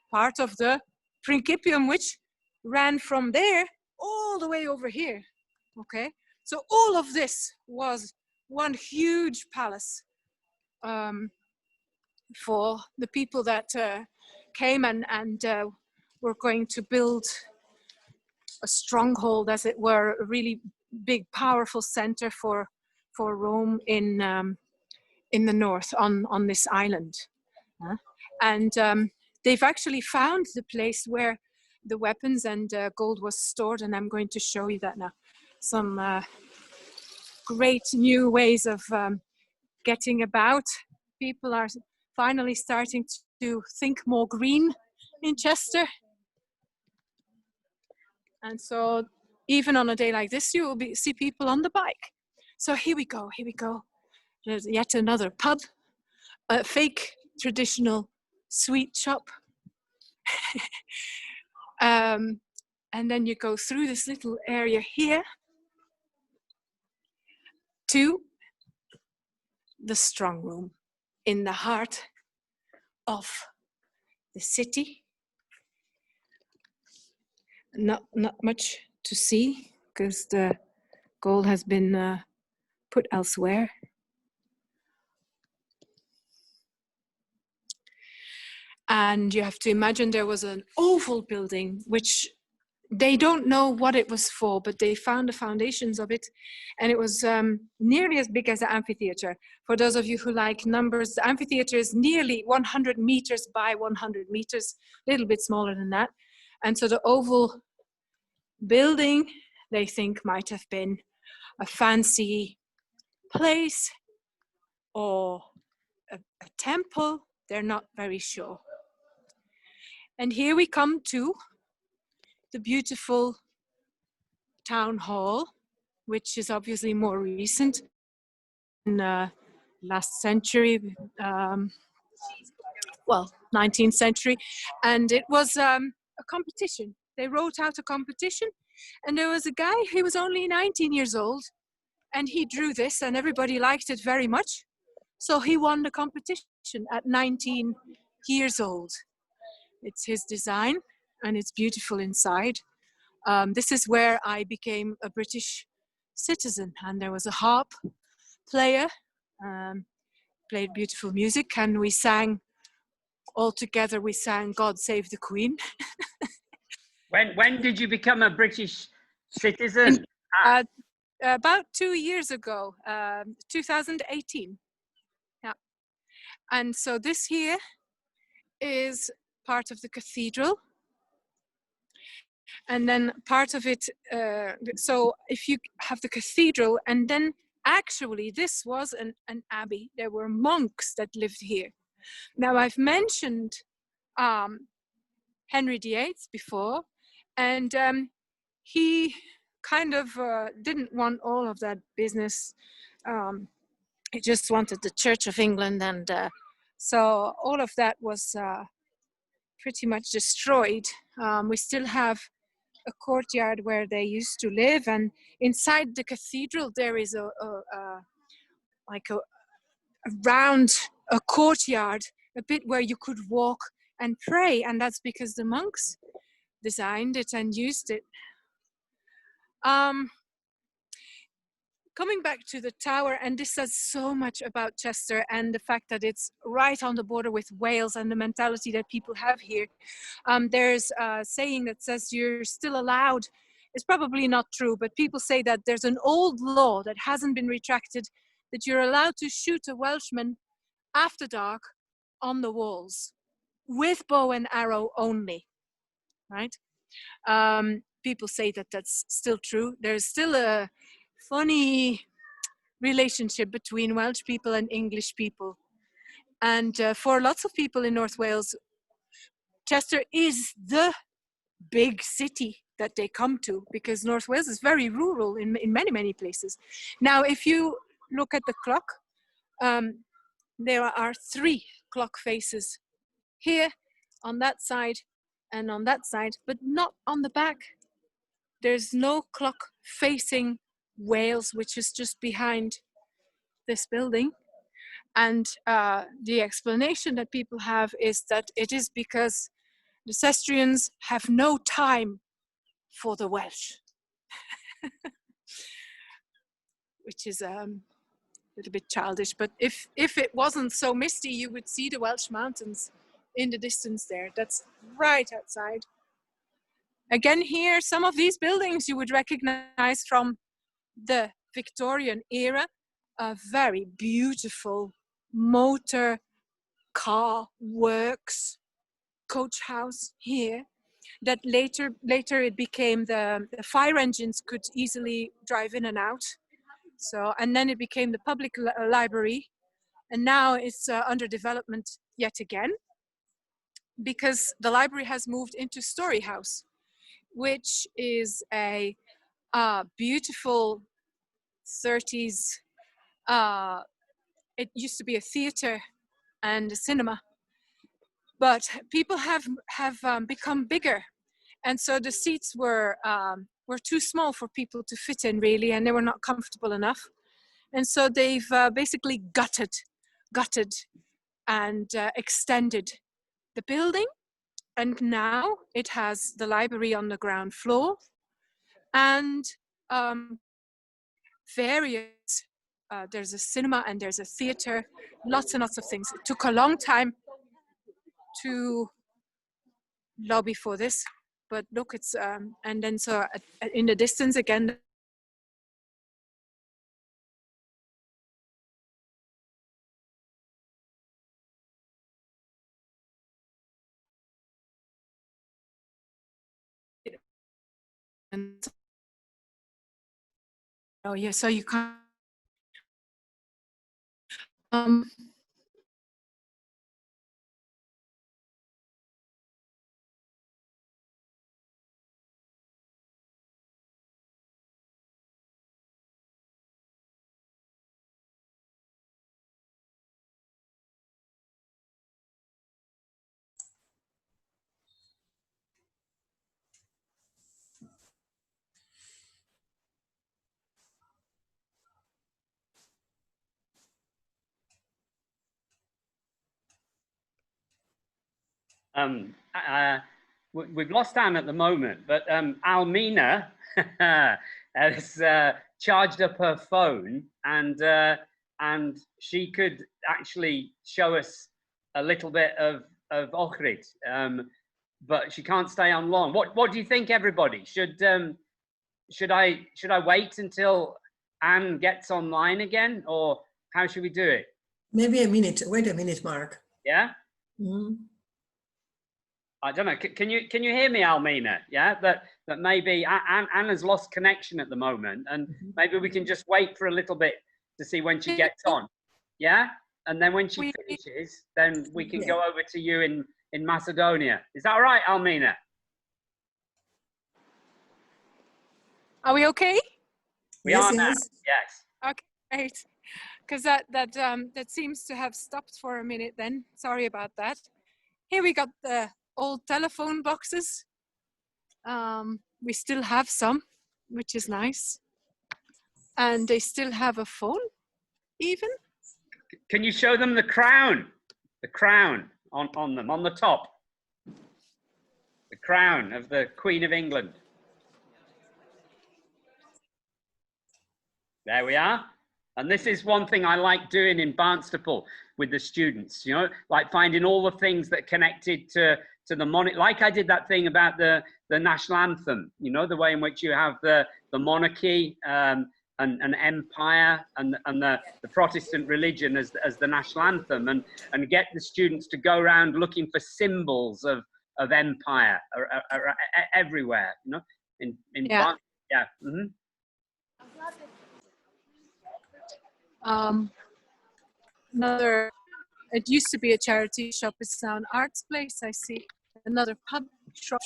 Speaker 1: part of the Principium, which ran from there all the way over here. Okay, so all of this was one huge palace for the people that came and were going to build a stronghold, as it were, a really big, powerful center for Rome in the north on this island. And they've actually found the place where the weapons and gold was stored, and I'm going to show you that now. Some great new ways of getting about. People are finally starting to think more green in Chester. And so even on a day like this, you will see people on the bike. So here we go. There's yet another pub, a fake traditional sweet shop. And then you go through this little area here to the strong room in the heart of the city. Not much to see because the gold has been put elsewhere. And you have to imagine there was an oval building, which they don't know what it was for, but they found the foundations of it. And it was nearly as big as the amphitheater. For those of you who like numbers, the amphitheater is nearly 100 meters by 100 meters, a little bit smaller than that. And so the oval building, they think, might have been a fancy place or a temple. They're not very sure. And here we come to the beautiful town hall, which is obviously more recent, in last century, well, 19th century. And it was a competition. They wrote out a competition, and there was a guy who was only 19 years old, and he drew this, and everybody liked it very much. So he won the competition at 19 years old. It's his design, and it's beautiful inside. This is where I became a British citizen, and there was a harp player, played beautiful music, and we sang all together. We sang "God Save the Queen."
Speaker 2: When did you become a British citizen?
Speaker 1: About 2 years ago, 2018. Yeah, and so this here is part of the cathedral. And then part of it, so if you have the cathedral, and then actually this was an abbey. There were monks that lived here. Now I've mentioned Henry VIII before, and he kind of didn't want all of that business. He just wanted the Church of England, and so all of that was pretty much destroyed. We still have a courtyard where they used to live, and inside the cathedral there is around a courtyard, a bit where you could walk and pray, and that's because the monks designed it and used it. Coming back to the tower, and this says so much about Chester and the fact that it's right on the border with Wales and the mentality that people have here. There's a saying that says you're still allowed. It's probably not true, but people say that there's an old law that hasn't been retracted, that you're allowed to shoot a Welshman after dark on the walls with bow and arrow only, right? People say that that's still true. There's still a funny relationship between Welsh people and English people. And for lots of people in North Wales, Chester is the big city that they come to, because North Wales is very rural in many, many places. Now, if you look at the clock, there are 3 clock faces here, on that side, and on that side, but not on the back. There's no clock facing Wales, which is just behind this building. And the explanation that people have is that it is because the Cestrians have no time for the Welsh, which is a little bit childish. But if it wasn't so misty, you would see the Welsh mountains in the distance there. That's right outside. Again, here, some of these buildings you would recognize from the Victorian era. A very beautiful motor car works. coach house here that later it became the fire engines could easily drive in and out. So, and then it became the public library, and now it's under development yet again, because the library has moved into Story House, which is a beautiful 30s. It used to be a theater and a cinema, but people have become bigger, and so the seats were too small for people to fit in really, and they were not comfortable enough, and so they've basically gutted and extended the building, and now it has the library on the ground floor and various there's a cinema and there's a theater, lots and lots of things. It took a long time to lobby for this, but look, it's and then so in the distance again, and oh yeah, so you can't
Speaker 2: We've lost Anne at the moment, but Almina has charged up her phone, and she could actually show us a little bit of Ochrid, but she can't stay on long. What do you think, everybody? Should I wait until Anne gets online again, or how should we do it?
Speaker 4: Maybe a minute. Wait a minute, Mark.
Speaker 2: Yeah.
Speaker 4: Mm-hmm.
Speaker 2: I don't know. Can you hear me, Almina? Yeah, that maybe Anna's lost connection at the moment, and maybe we can just wait for a little bit to see when she gets on. Yeah, and then when she finishes, then we can go over to you in Macedonia. Is that all right, Almina?
Speaker 1: are we okay?
Speaker 2: We are now.
Speaker 4: Yes.
Speaker 2: Yes.
Speaker 1: Okay, great. Because that seems to have stopped for a minute then. Sorry about that. Here we got the old telephone boxes. We still have some, which is nice. And they still have a phone, even.
Speaker 2: Can you show them the crown? The crown on them, on the top. The crown of the Queen of England. There we are. And this is one thing I like doing in Barnstaple with the students, you know, like finding all the things that connected to the monarchy. Like I did that thing about the national anthem, you know, the way in which you have the monarchy and empire and the Protestant religion as the national anthem, and get the students to go around looking for symbols of empire everywhere, you know,
Speaker 1: Yeah.
Speaker 2: Yeah. Mm-hmm.
Speaker 1: Another, it used to be a charity shop, it's now an arts place, I see. Another pub shop.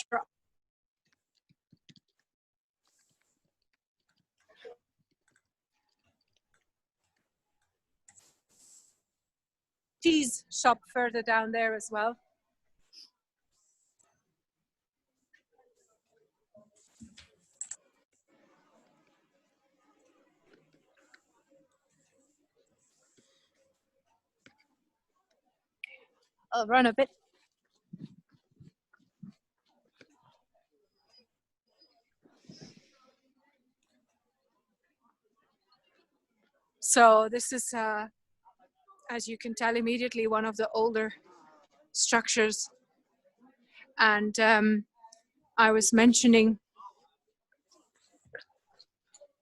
Speaker 1: Cheese shop further down there as well. I'll run a bit. So this is, as you can tell immediately, one of the older structures. And I was mentioning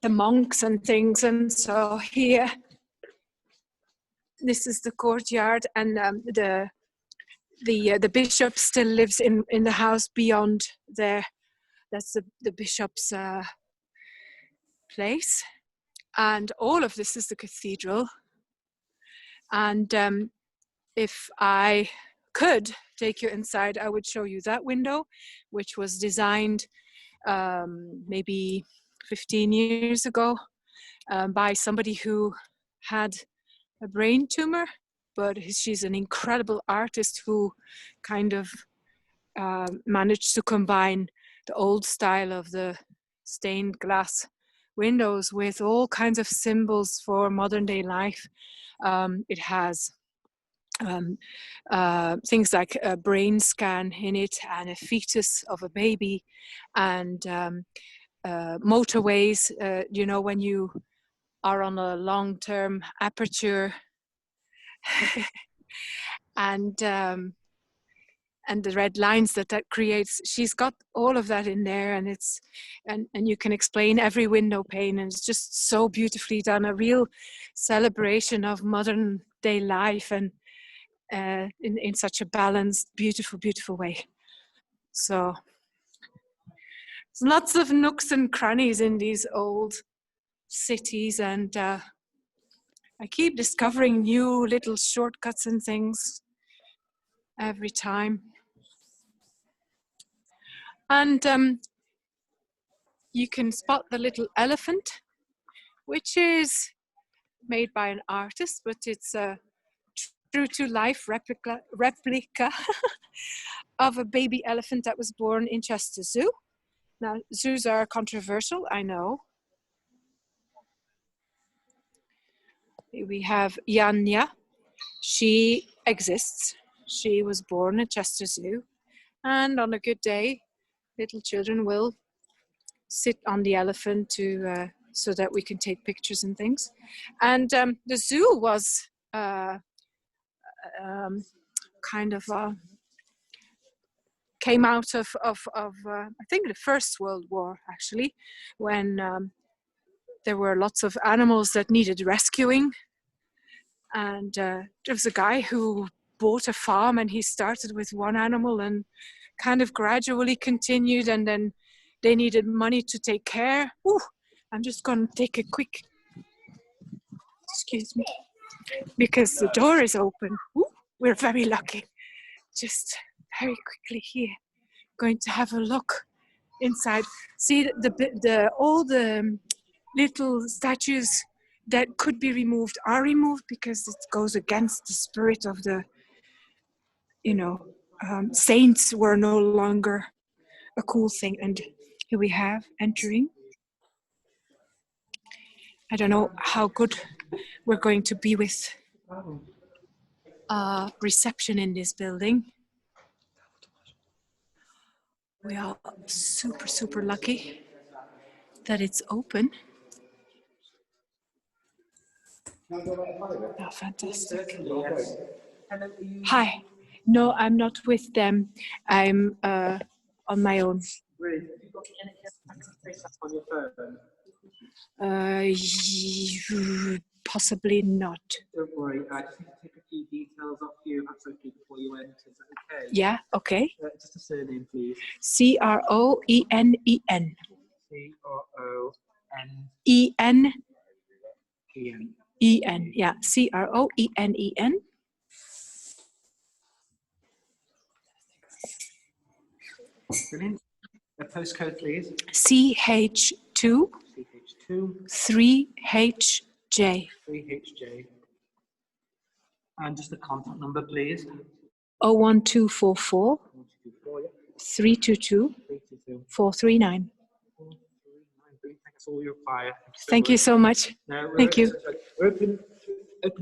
Speaker 1: the monks and things, and so here, this is the courtyard, and the bishop still lives in the house beyond there. That's the bishop's place, and all of this is the cathedral. And if I could take you inside, I would show you that window, which was designed maybe 15 years ago by somebody who had a brain tumor, but she's an incredible artist who kind of managed to combine the old style of the stained glass windows with all kinds of symbols for modern day life. It has things like a brain scan in it and a fetus of a baby, and motorways, you know, when you are on a long-term aperture, and the red lines that creates. She's got all of that in there, and it's and you can explain every window pane, and it's just so beautifully done. A real celebration of modern day life, and in such a balanced, beautiful way. So there's lots of nooks and crannies in these old cities, and I keep discovering new little shortcuts and things every time. And you can spot the little elephant, which is made by an artist, but it's a true to life replica of a baby elephant that was born in Chester Zoo. Now, zoos are controversial, I know. We have Yanya. She exists. She was born at Chester Zoo. And on a good day, little children will sit on the elephant to so that we can take pictures and things. And the zoo was kind of came out of I think the First World War, actually, when there were lots of animals that needed rescuing. And there was a guy who bought a farm, and he started with one animal and kind of gradually continued, and then they needed money to take care. Ooh, I'm just going to take a quick, excuse me, because the door is open. Ooh, we're very lucky. Just very quickly here, going to have a look inside. See all the little statues that could be removed are removed because it goes against the spirit of the, you know, saints were no longer a cool thing. And here we have entering. I don't know how good we're going to be with reception in this building. We are super lucky that it's open. Oh, fantastic. Hi. No, I'm not with them. I'm on my own.
Speaker 5: Really? Have you got any access on your phone?
Speaker 1: Possibly not.
Speaker 5: Don't worry, I just need to take a few details off you. That's okay before you enter. Is that okay?
Speaker 1: Yeah, okay.
Speaker 5: Just a surname, please.
Speaker 1: Croenen.
Speaker 5: Croen.
Speaker 1: En.
Speaker 5: En.
Speaker 1: En, yeah. Croenen.
Speaker 5: Brilliant. The postcode, please.
Speaker 1: CH2.
Speaker 5: CH2.
Speaker 1: 3HJ.
Speaker 5: 3HJ. And just the contact number, please.
Speaker 1: 01244 322 439.
Speaker 5: That's all you require.
Speaker 1: Thank you so much.
Speaker 5: No,
Speaker 1: Thank you.
Speaker 5: We're open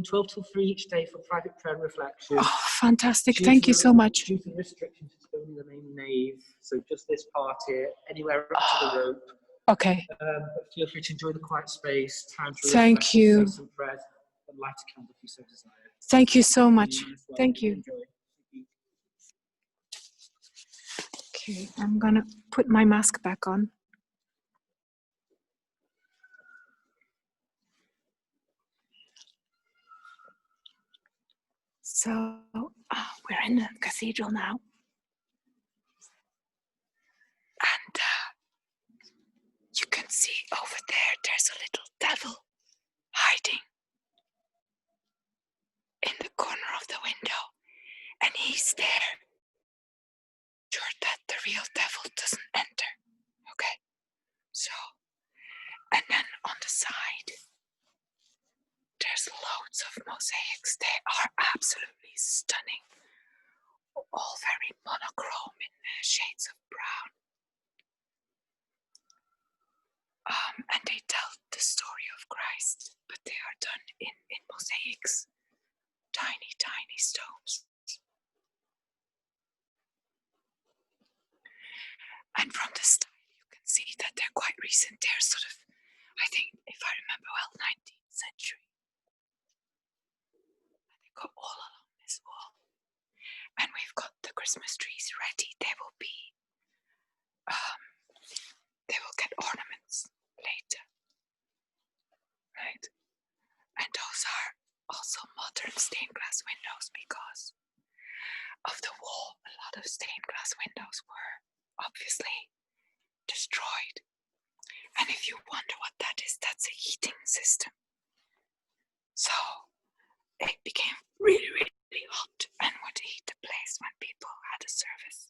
Speaker 5: 12 till 3 each day for private prayer and reflection.
Speaker 1: Oh, fantastic. Thank you so much.
Speaker 5: Due to restrictions, it's only the main nave. So just this part here, anywhere up to the rope.
Speaker 1: Okay.
Speaker 5: But feel free to enjoy the quiet space. Time to
Speaker 1: Thank you.
Speaker 5: say some prayers, and light a candle if you so desire.
Speaker 1: Thank you so much. Thank you.
Speaker 5: Enjoy.
Speaker 1: Okay, I'm gonna put my mask back on. So we're in the cathedral now. And you can see over there, there's a little devil hiding in the corner of the window. And he's there, sure that the real devil doesn't enter. Okay, so, and then on the side, there's loads of mosaics. They are absolutely stunning. All very monochrome in shades of brown. And they tell the story of Christ, but they are done in mosaics. Tiny, tiny stones. And from the style, you can see that they're quite recent. They're sort of, I think, if I remember well, 19th century. And they go all along this wall. And we've got the Christmas trees ready. They will get ornaments later. Right? And those are also modern stained glass windows because of the war. A lot of stained glass windows were obviously destroyed. And if you wonder what that is, that's a heating system. So it became really, really hot and would heat the place when people had a service.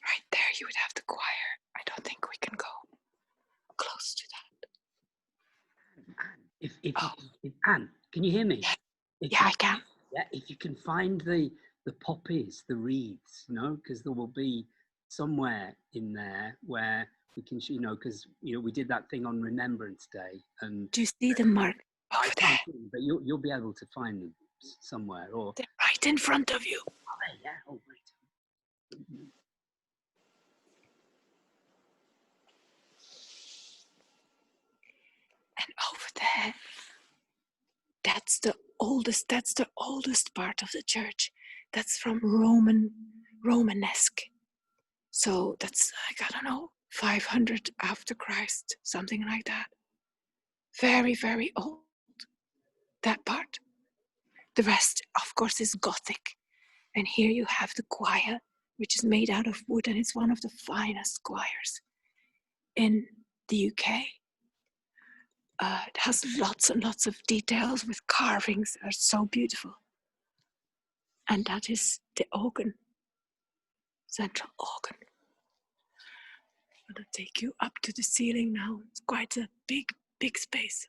Speaker 1: Right there you would have the choir. I don't think we can go close to that.
Speaker 2: Anne, can you hear me?
Speaker 1: Yeah, I can.
Speaker 2: Yeah, if you can find the poppies, the wreaths, because there will be somewhere in there where we can, because we did that thing on Remembrance Day, and
Speaker 1: do you see them, Mark? Over there.
Speaker 2: But you'll be able to find them somewhere, or
Speaker 1: they're right in front of you.
Speaker 2: Oh, yeah. Oh, wait.
Speaker 1: And over there, that's the oldest part of the church. That's from Romanesque. So that's like, I don't know, 500 after Christ, something like that. Very, very old, that part. The rest, of course, is Gothic. And here you have the choir, which is made out of wood, and it's one of the finest choirs in the UK. It has lots and lots of details with carvings that are so beautiful. And that is the organ, central organ. I'm going to take you up to the ceiling now. It's quite a big, big space.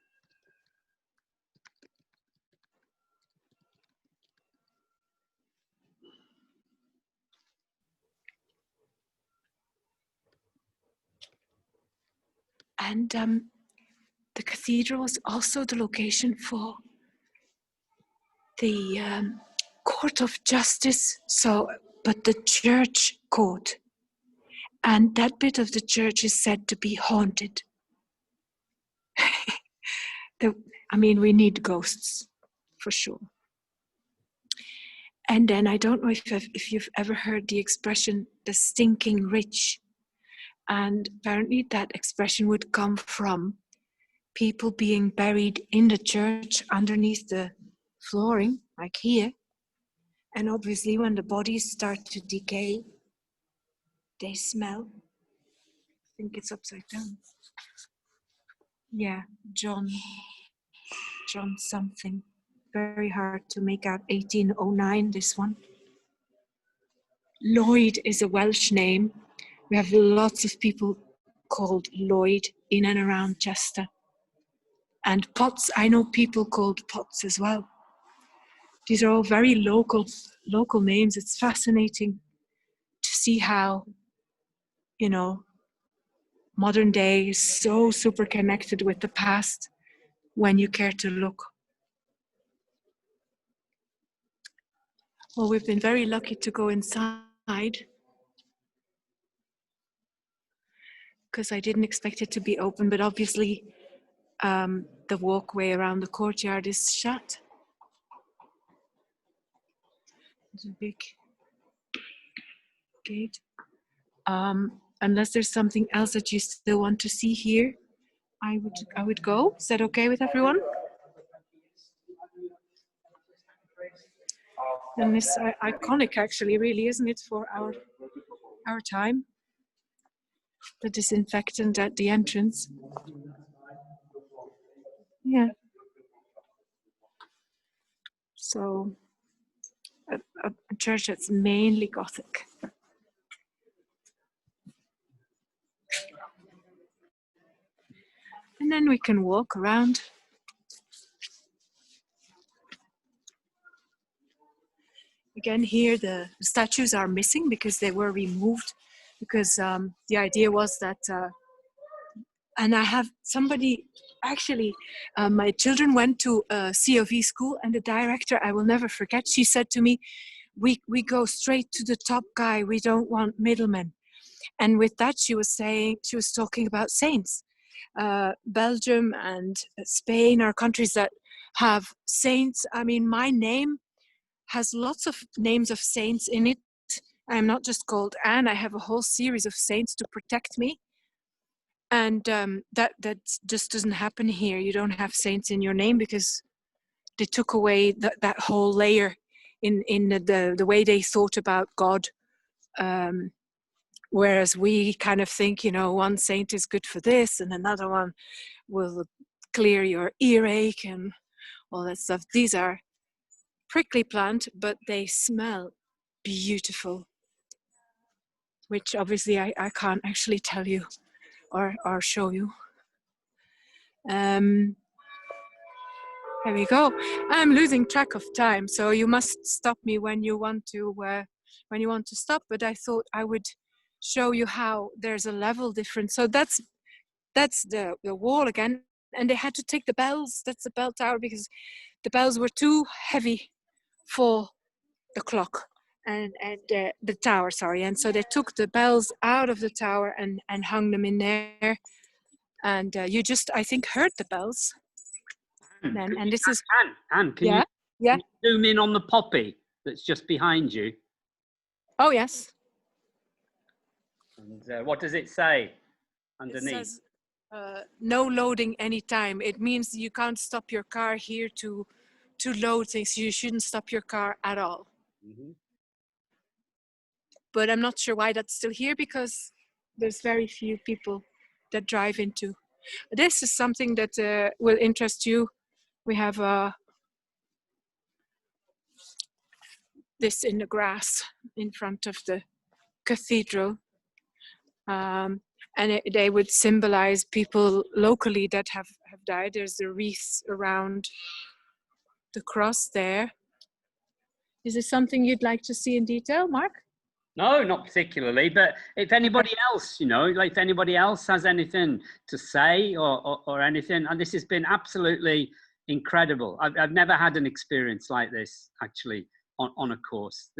Speaker 1: And the cathedral is also the location for the court of justice, but the church court. And that bit of the church is said to be haunted. We need ghosts, for sure. And then I don't know if you've ever heard the expression, the stinking rich. And apparently that expression would come from people being buried in the church underneath the flooring, like here. And obviously when the bodies start to decay, they smell. I think it's upside down. Yeah, John something. Very hard to make out. 1809, this one. Lloyd is a Welsh name. We have lots of people called Lloyd in and around Chester. And Potts, I know people called Potts as well. These are all very local names. It's fascinating to see how, modern day is so super connected with the past when you care to look. Well, we've been very lucky to go inside because I didn't expect it to be open, but obviously the walkway around the courtyard is shut. There's a big gate. Unless there's something else that you still want to see here, I would go. Is that okay with everyone? And it's iconic, actually, really, isn't it, for our time? The disinfectant at the entrance. Yeah. So a church that's mainly Gothic. And then we can walk around. Again, here the statues are missing because they were removed, because the idea was that, and I have somebody, actually, my children went to a COV school, and the director, I will never forget, she said to me, we go straight to the top guy, we don't want middlemen. And with that, she was talking about saints. Belgium and Spain are countries that have saints. I mean, my name has lots of names of saints in it. I'm not just called Anne. I have a whole series of saints to protect me. And that just doesn't happen here. You don't have saints in your name because they took away that whole layer in the way they thought about God. Whereas we kind of think, one saint is good for this and another one will clear your earache and all that stuff. These are prickly plant, but they smell beautiful, which obviously I can't actually tell you or show you. There we go. I'm losing track of time, so you must stop me when you want to stop. But I thought I would show you how there's a level difference. So that's the wall again, and they had to take the bells. That's the bell tower because the bells were too heavy for the clock and the tower, sorry. And so they took the bells out of the tower and hung them in there. And you just, I think, heard the bells. Then, and this is
Speaker 2: Anne, can you zoom in on the poppy that's just behind you?
Speaker 1: Oh yes.
Speaker 2: And what does it say underneath?
Speaker 1: It says, no loading anytime. It means you can't stop your car here to load things. You shouldn't stop your car at all. Mm-hmm. But I'm not sure why that's still here because there's very few people that drive into. This is something that will interest you. We have this in the grass in front of the cathedral. And they would symbolize people locally that have died. There's the wreaths around the cross there. Is this something you'd like to see in detail, Mark?
Speaker 2: No, not particularly, but if anybody else, like if anybody else has anything to say or anything, and this has been absolutely incredible. I've never had an experience like this actually on a course,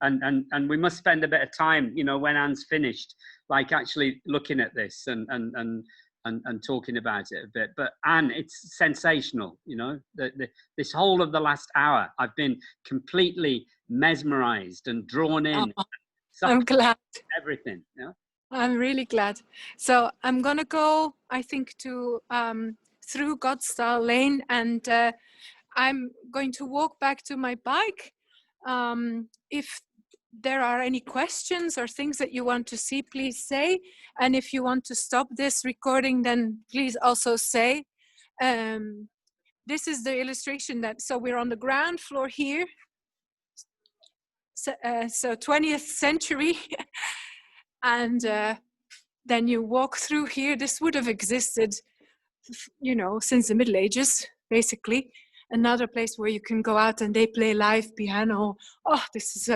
Speaker 2: and we must spend a bit of time, when Anne's finished, like actually looking at this and talking about it a bit. But Anne, it's sensational, this whole of the last hour, I've been completely mesmerized and drawn in.
Speaker 1: Oh, I'm glad.
Speaker 2: Everything, yeah.
Speaker 1: I'm really glad. So I'm gonna go, I think, to through Godstall Lane, and I'm going to walk back to my bike. If there are any questions or things that you want to see, please say. And if you want to stop this recording, then please also say. This is the illustration so we're on the ground floor here. So 20th century. And then you walk through here. This would have existed, since the Middle Ages, basically. Another place where you can go out and they play live piano. Oh, this is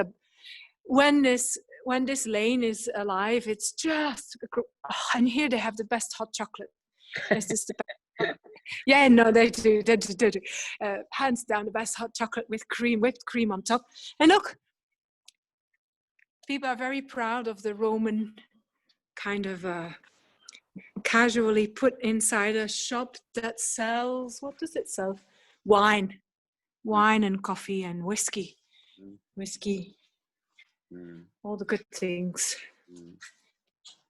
Speaker 1: when this lane is alive, it's just, and here they have the best hot chocolate. This is the best. Yeah, no, they do. Hands down, the best hot chocolate with whipped cream on top. And look, people are very proud of the Roman kind of casually put inside a shop that sells, what does it sell? Wine and coffee and whiskey, all the good things.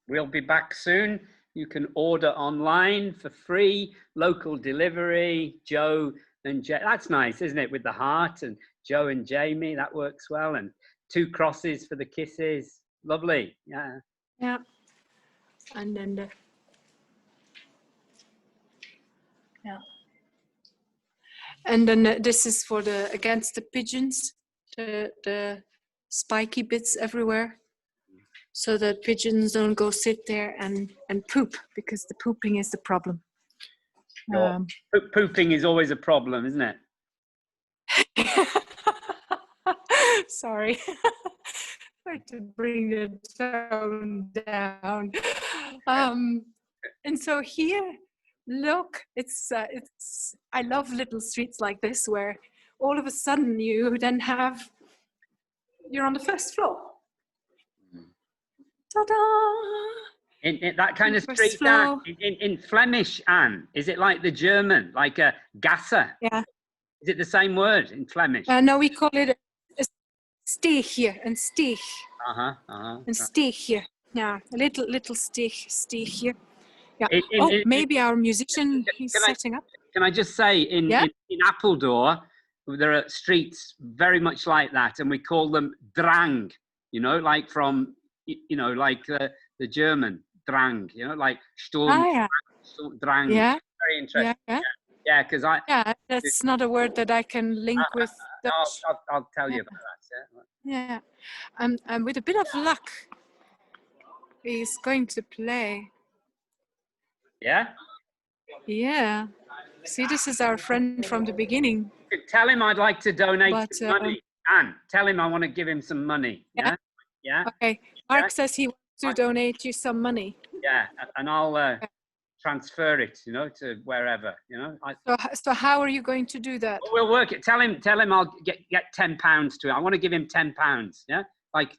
Speaker 2: We'll be back soon. You can order online for free, local delivery. Joe and that's nice, isn't it? With the heart and Joe and Jamie, that works well. And 2 crosses for the kisses. Lovely. Yeah.
Speaker 1: Yeah. And then the and then this is for the against the pigeons, the spiky bits everywhere, so that pigeons don't go sit there and poop, because the pooping is the problem.
Speaker 2: Pooping is always a problem, isn't it?
Speaker 1: Sorry. Try to bring the tone down. And so here, look, it's I love little streets like this where all of a sudden you're on the first floor. Ta-da!
Speaker 2: In that kind of
Speaker 1: First
Speaker 2: street,
Speaker 1: floor.
Speaker 2: in Flemish, Anne, is it like the German, like a Gasse?
Speaker 1: Yeah.
Speaker 2: Is it the same word in Flemish?
Speaker 1: No, we call it a steegje, een steeg. Een steegje. Yeah, a little steegje. Yeah. Maybe our musician, he's setting up.
Speaker 2: Can I just say, in Appledore, there are streets very much like that, and we call them Drang, you know, like from, you know, like the German, Drang, you know, like Sturm, Drang.
Speaker 1: Yeah.
Speaker 2: Very interesting. Yeah, because
Speaker 1: that's not a word that I can link with Dutch.
Speaker 2: I'll tell you about that.
Speaker 1: Yeah. And with a bit of luck, he's going to play.
Speaker 2: Yeah?
Speaker 1: Yeah. See, this is our friend from the beginning.
Speaker 2: Tell him I'd like to donate some money. Anne, tell him I want to give him some money. Yeah? Yeah?
Speaker 1: Okay. Mark says he wants to donate you some money.
Speaker 2: Yeah, and I'll transfer it, you know, to wherever, you know.
Speaker 1: So how are you going to do that?
Speaker 2: We'll work it. Tell him I'll get £10 to him. I want to give him £10, yeah? Like,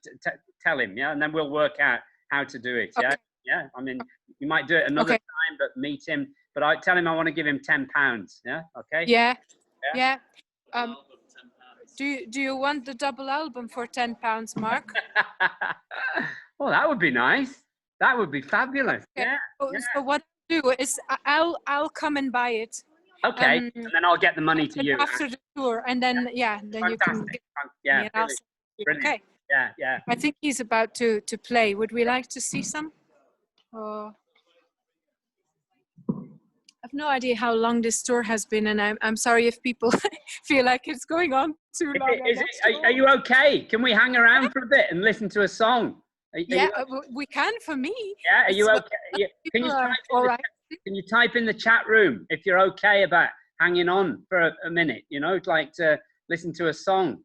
Speaker 2: tell him, yeah? And then we'll work out how to do it, yeah?
Speaker 1: Okay.
Speaker 2: Yeah, I mean, you might do it another time, but meet him. But I tell him I want to give him £10, yeah? Okay?
Speaker 1: Yeah. Do you want the double album for £10, Mark?
Speaker 2: Well, that would be nice. That would be fabulous.
Speaker 1: Okay.
Speaker 2: Yeah.
Speaker 1: So what I'll do is I'll come and buy it.
Speaker 2: Okay, and then I'll get the money to you
Speaker 1: after the tour, and then then you can.
Speaker 2: Yeah.
Speaker 1: Brilliant. Okay.
Speaker 2: Yeah.
Speaker 1: I think he's about to play. Would we like to see some? I have no idea how long this tour has been, and I'm sorry if people feel like it's going on too long.
Speaker 2: Are you okay? Can we hang around for a bit and listen to a song?
Speaker 1: We can for me.
Speaker 2: Yeah, are you okay? Can you type in the chat room if you're okay about hanging on for a minute? You know, like to listen to a song.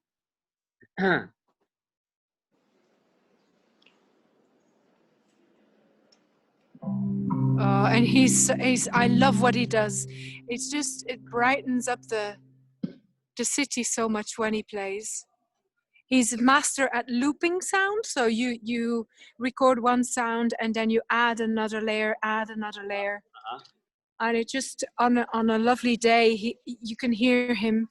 Speaker 1: And he's I love what he does. It brightens up the city so much when he plays. He's a master at looping sound, so you record one sound and then you add another layer, and it just on a lovely day you can hear him.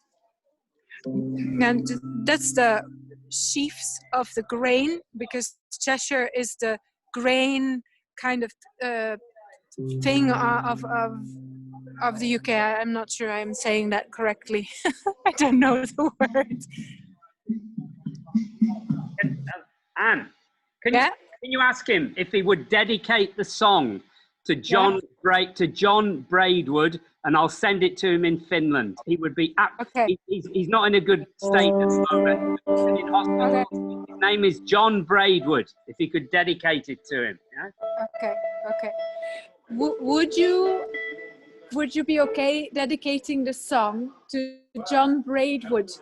Speaker 1: And that's the sheaves of the grain, because Cheshire is the grain kind of thing of the UK. I'm not sure I'm saying that correctly. I don't know the word.
Speaker 2: Anne, can you ask him if he would dedicate the song to John Braidwood, and I'll send it to him in Finland. He would be he's not in a good state at the moment. He's in hospital. His name is John Braidwood. If he could dedicate it to him. Yeah?
Speaker 1: Okay. Would you be okay dedicating the song to John Braidwood?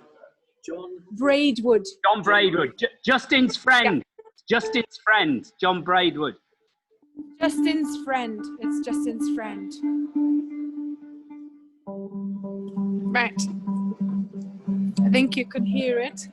Speaker 5: John
Speaker 1: Braidwood.
Speaker 2: Justin's friend. Justin's friend. John Braidwood.
Speaker 1: Justin's friend. It's Justin's friend. Right. I think you can hear it.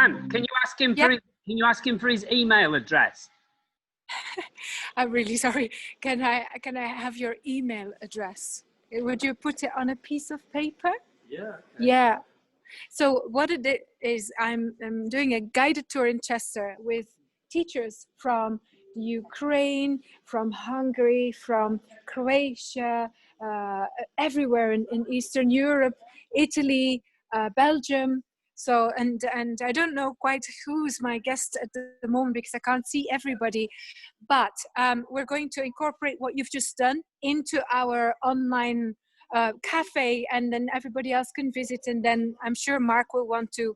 Speaker 2: Anne, can you ask him
Speaker 1: Yeah.
Speaker 2: for his email address?
Speaker 1: I'm really sorry. Can I have your email address? Would you put it on a piece of paper?
Speaker 5: Yeah. Okay.
Speaker 1: Yeah. So what it is, I'm doing a guided tour in Chester with teachers from the Ukraine, from Hungary, from Croatia, everywhere in Eastern Europe, Italy, Belgium. So, and I don't know quite who's my guest at the moment because I can't see everybody, but we're going to incorporate what you've just done into our online cafe, and then everybody else can visit, and then I'm sure Mark will want to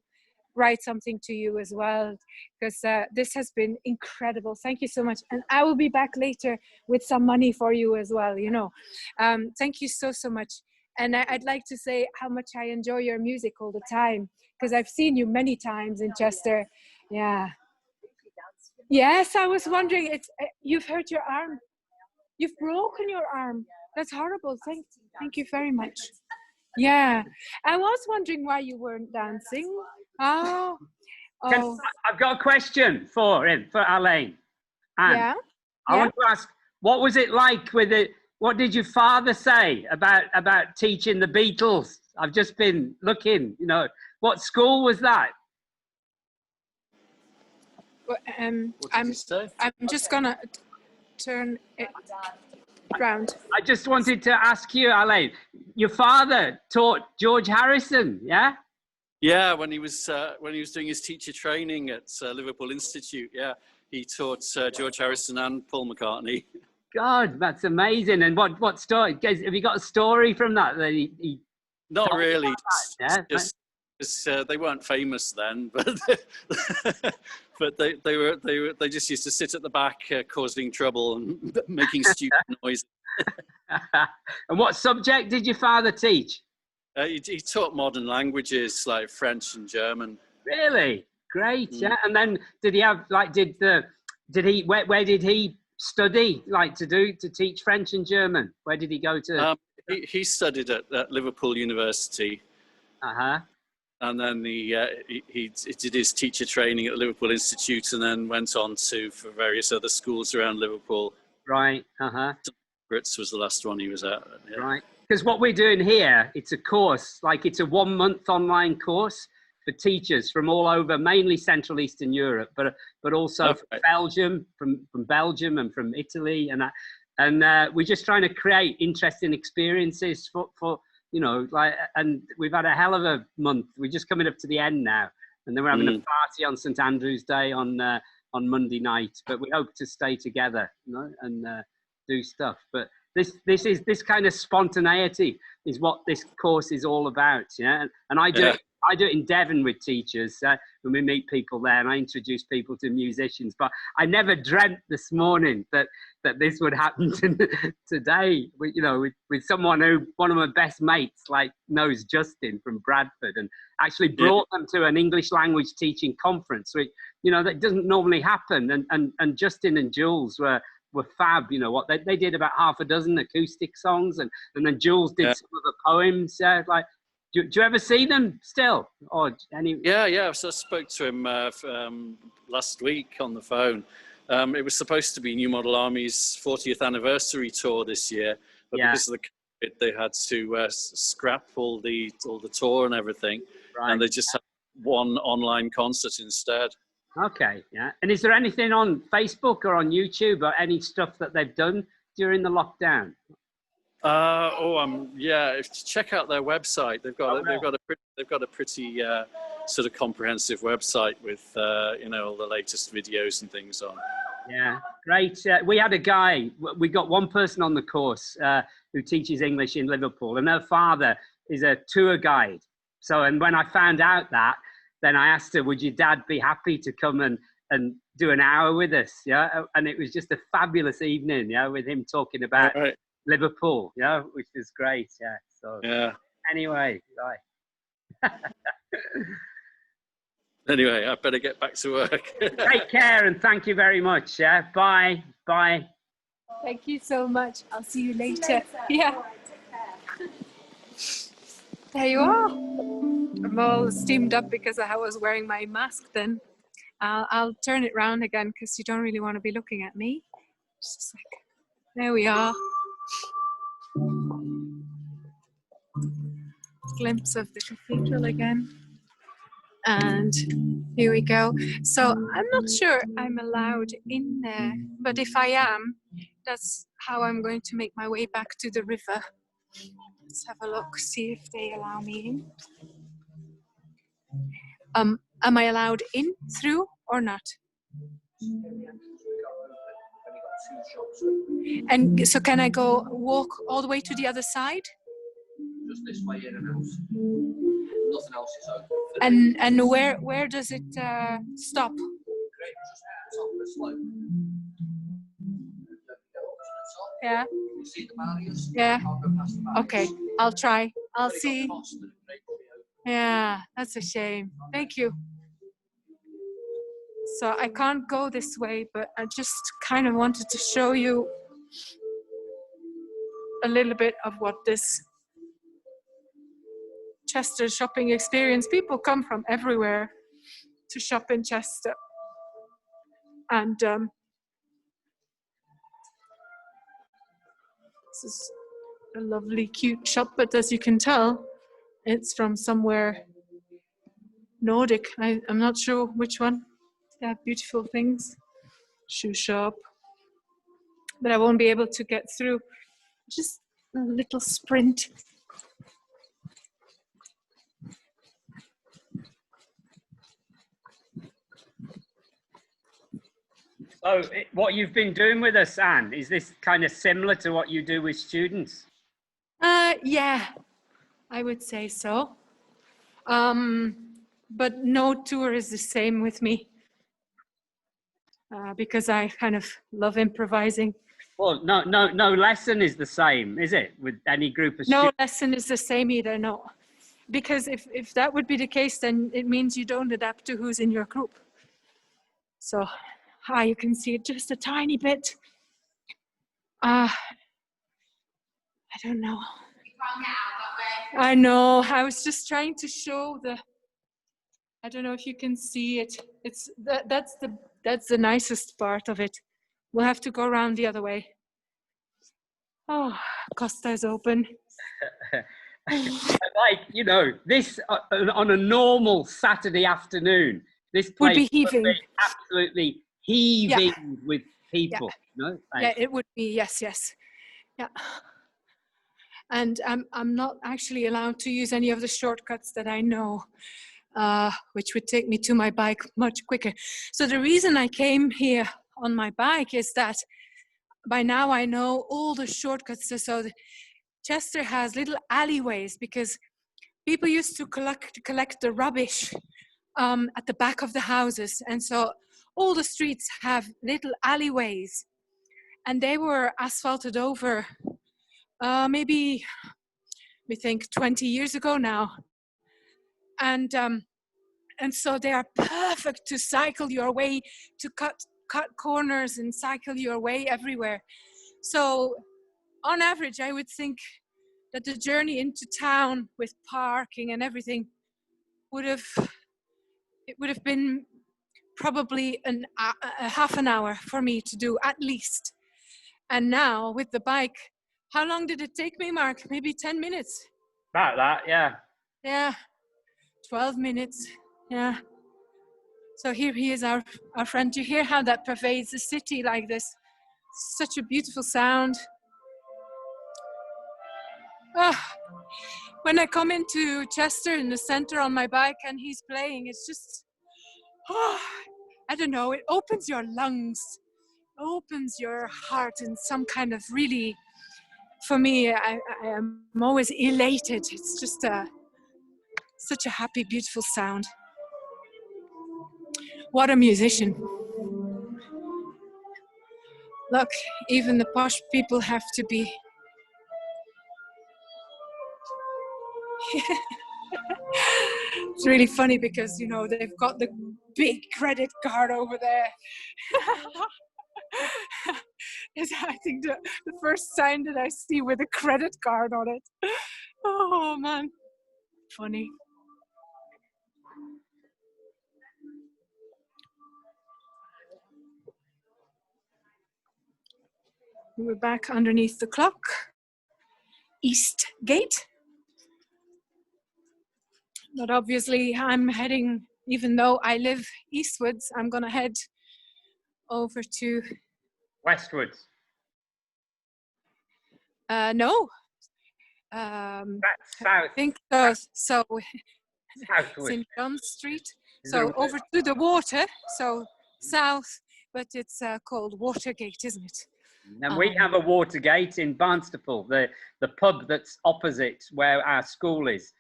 Speaker 1: write something to you as well, because this has been incredible. Thank you so much, and I will be back later with some money for you as well, you know. Thank you so much. And I'd like to say how much I enjoy your music all the time, because I've seen you many times in Chester. Yeah. Yes, I was wondering, it's you've hurt your arm. You've broken your arm. That's horrible. Thank you very much. Yeah, I was wondering why you weren't dancing. Oh,
Speaker 2: I've got a question for him, for Alain. Anne,
Speaker 1: yeah.
Speaker 2: I want to ask, what was it like with it? What did your father say about teaching the Beatles? I've just been looking, you know, what school was that?
Speaker 1: Well,
Speaker 3: What did he say?
Speaker 1: I'm just gonna turn it round.
Speaker 2: I just wanted to ask you, Alain, your father taught George Harrison, yeah?
Speaker 3: Yeah, when he was doing his teacher training at Liverpool Institute, yeah, he taught George Harrison and Paul McCartney.
Speaker 2: God, that's amazing. And what story? Guys, have you got a story from that he
Speaker 3: Not really,
Speaker 2: yeah?
Speaker 3: just they weren't famous then, but but they just used to sit at the back causing trouble and making stupid noise.
Speaker 2: And what subject did your father teach?
Speaker 3: He taught modern languages like French and German.
Speaker 2: Really? Great, yeah. And then did he have like where did he study like to teach French and German? Where did he go to?
Speaker 3: He studied at Liverpool University. And then he did his teacher training at Liverpool Institute, and then went on for various other schools around Liverpool.
Speaker 2: Right.
Speaker 3: Brits was the last one he was at. Yeah.
Speaker 2: Right. Because what we're doing here, it's a course, like it's a 1 month online course for teachers from all over, mainly Central Eastern Europe, but also from Belgium, from Belgium and from Italy, and we're just trying to create interesting experiences for you know, like, and we've had a hell of a month. We're just coming up to the end now, and then we're having a party on St Andrew's Day on Monday night. But we hope to stay together, you know, and do stuff. But this kind of spontaneity is what this course is all about, yeah. And I do it in Devon with teachers when we meet people there, and I introduce people to musicians. But I never dreamt this morning that this would happen today. With someone who one of my best mates like knows Justin from Bradford, and actually brought them to an English language teaching conference, which that doesn't normally happen. And Justin and Jules were fab. You know what they did about half a dozen acoustic songs, and then Jules did some of the poems. Like, do you ever see them still, or any?
Speaker 3: Yeah. So I spoke to him last week on the phone. It was supposed to be New Model Army's 40th anniversary tour this year, but because of the COVID, they had to scrap all the tour and everything, and they just had one online concert instead. Okay, yeah. And is there anything on Facebook or on YouTube or any stuff that they've done during the lockdown? Check out their website. They've got a pretty sort of comprehensive website with all the latest videos and things on. Yeah, great. We had a guy. We got one person on the course who teaches English in Liverpool, and her father is a tour guide. So, and when I found out that, then I asked her, would your dad be happy to come and do an hour with us? Yeah. And it was just a fabulous evening, with him talking about Liverpool, which is great. Yeah. So, anyway, right. Anyway, I better get back to work. Take care and thank you very much. Yeah. Bye. Bye.
Speaker 1: Thank you so much. I'll see you later. Yeah. There you are. I'm all steamed up because I was wearing my mask then. I'll turn it round again because you don't really want to be looking at me. Just a sec. There we are. Glimpse of the cathedral again. And here we go. So I'm not sure I'm allowed in there, but if I am, that's how I'm going to make my way back to the river. Let's have a look, see if they allow me in. Am I allowed in, through, or not? And so can I go walk all the way to the other side?
Speaker 5: Just this way in and out. Nothing else is open.
Speaker 1: And where does it stop?
Speaker 5: Great, just at the top of the slope.
Speaker 1: Yeah.
Speaker 5: You see the barriers?
Speaker 1: Yeah.
Speaker 5: Can't go past the barriers.
Speaker 1: Okay, I'll try. I'll
Speaker 5: They got
Speaker 1: see.
Speaker 5: crossed and they put it open.
Speaker 1: Yeah, that's a shame. Thank you. So I can't go this way, but I just kind of wanted to show you a little bit of what this Chester shopping experience. People come from everywhere to shop in Chester. And this is a lovely, cute shop, but as you can tell, it's from somewhere Nordic. I'm not sure which one. They have beautiful things. Shoe shop. But I won't be able to get through. Just a little sprint.
Speaker 2: So, what you've been doing with us, Anne, is this kind of similar to what you do with students?
Speaker 1: Yeah, I would say so. But no tour is the same with me because I kind of love improvising.
Speaker 2: Well, no lesson is the same, is it, with any group of
Speaker 1: No
Speaker 2: students?
Speaker 1: lesson is the same either, no. Because if that would be the case, then it means you don't adapt to who's in your group. So, you can see it just a tiny bit. I don't know. I know, I was just trying to show I don't know if you can see it. That's the nicest part of it. We'll have to go around the other way. Oh, Costa is open.
Speaker 2: Like, you know, this on a normal Saturday afternoon, this
Speaker 1: Would
Speaker 2: place
Speaker 1: be heaving.
Speaker 2: absolutely heaving with people.
Speaker 1: Yeah.
Speaker 2: No,
Speaker 1: Yeah, it would be. Yes. Yeah. And I'm not actually allowed to use any of the shortcuts that I know, which would take me to my bike much quicker. So the reason I came here on my bike is that by now I know all the shortcuts. So Chester has little alleyways because people used to collect the rubbish at the back of the houses. And so all the streets have little alleyways, and they were asphalted over maybe, we think 20 years ago now. And so they are perfect to cycle your way, to cut corners and cycle your way everywhere. So on average, I would think that the journey into town with parking and everything would have been probably a half an hour for me to do at least. And now with the bike, how long did it take me, Mark? Maybe 10 minutes.
Speaker 2: about that, yeah.
Speaker 1: Yeah, 12 minutes. Yeah. So here he is, our friend. Do you hear how that pervades the city like this? Such a beautiful sound. When I come into Chester in the center on my bike and he's playing, it's just, I don't know, it opens your lungs, opens your heart in some kind of really, for me, I am always elated. It's just such a happy, beautiful sound. What a musician. Look, even the posh people have to be. It's really funny because, you know, they've got the big credit card over there. It's, I think, the first sign that I see with a credit card on it. Oh, man. Funny. we're back underneath the clock. East Gate. But obviously I'm heading, even though I live eastwards, I'm gonna head over to...
Speaker 2: Westwards.
Speaker 1: No.
Speaker 2: That's
Speaker 1: I
Speaker 2: south.
Speaker 1: think so.
Speaker 2: Southwards.
Speaker 1: St. John's Street.
Speaker 2: Is
Speaker 1: So
Speaker 2: there a-
Speaker 1: over to the water, so south, but it's called Watergate, isn't it?
Speaker 2: And we have a Watergate in Barnstaple. The pub that's opposite where our school is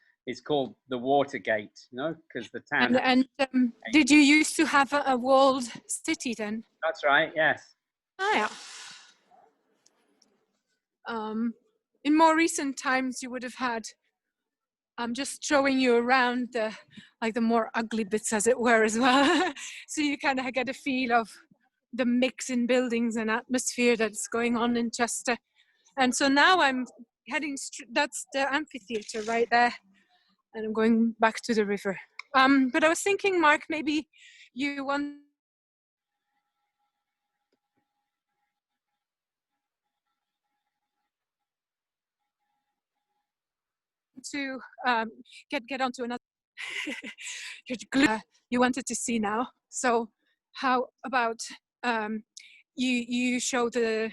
Speaker 2: called the Watergate, you know, because the town...
Speaker 1: And did you used to have a walled city then?
Speaker 2: That's right, yes.
Speaker 1: Ah, yeah. In more recent times, you would have had... I'm just showing you around the more ugly bits, as it were, as well. So you kind of get a feel of the mix in buildings and atmosphere that's going on in Chester. And so now I'm heading, that's the amphitheatre right there. And I'm going back to the river. But I was thinking, Mark, maybe you want to get onto another you wanted to see now. So how about you show the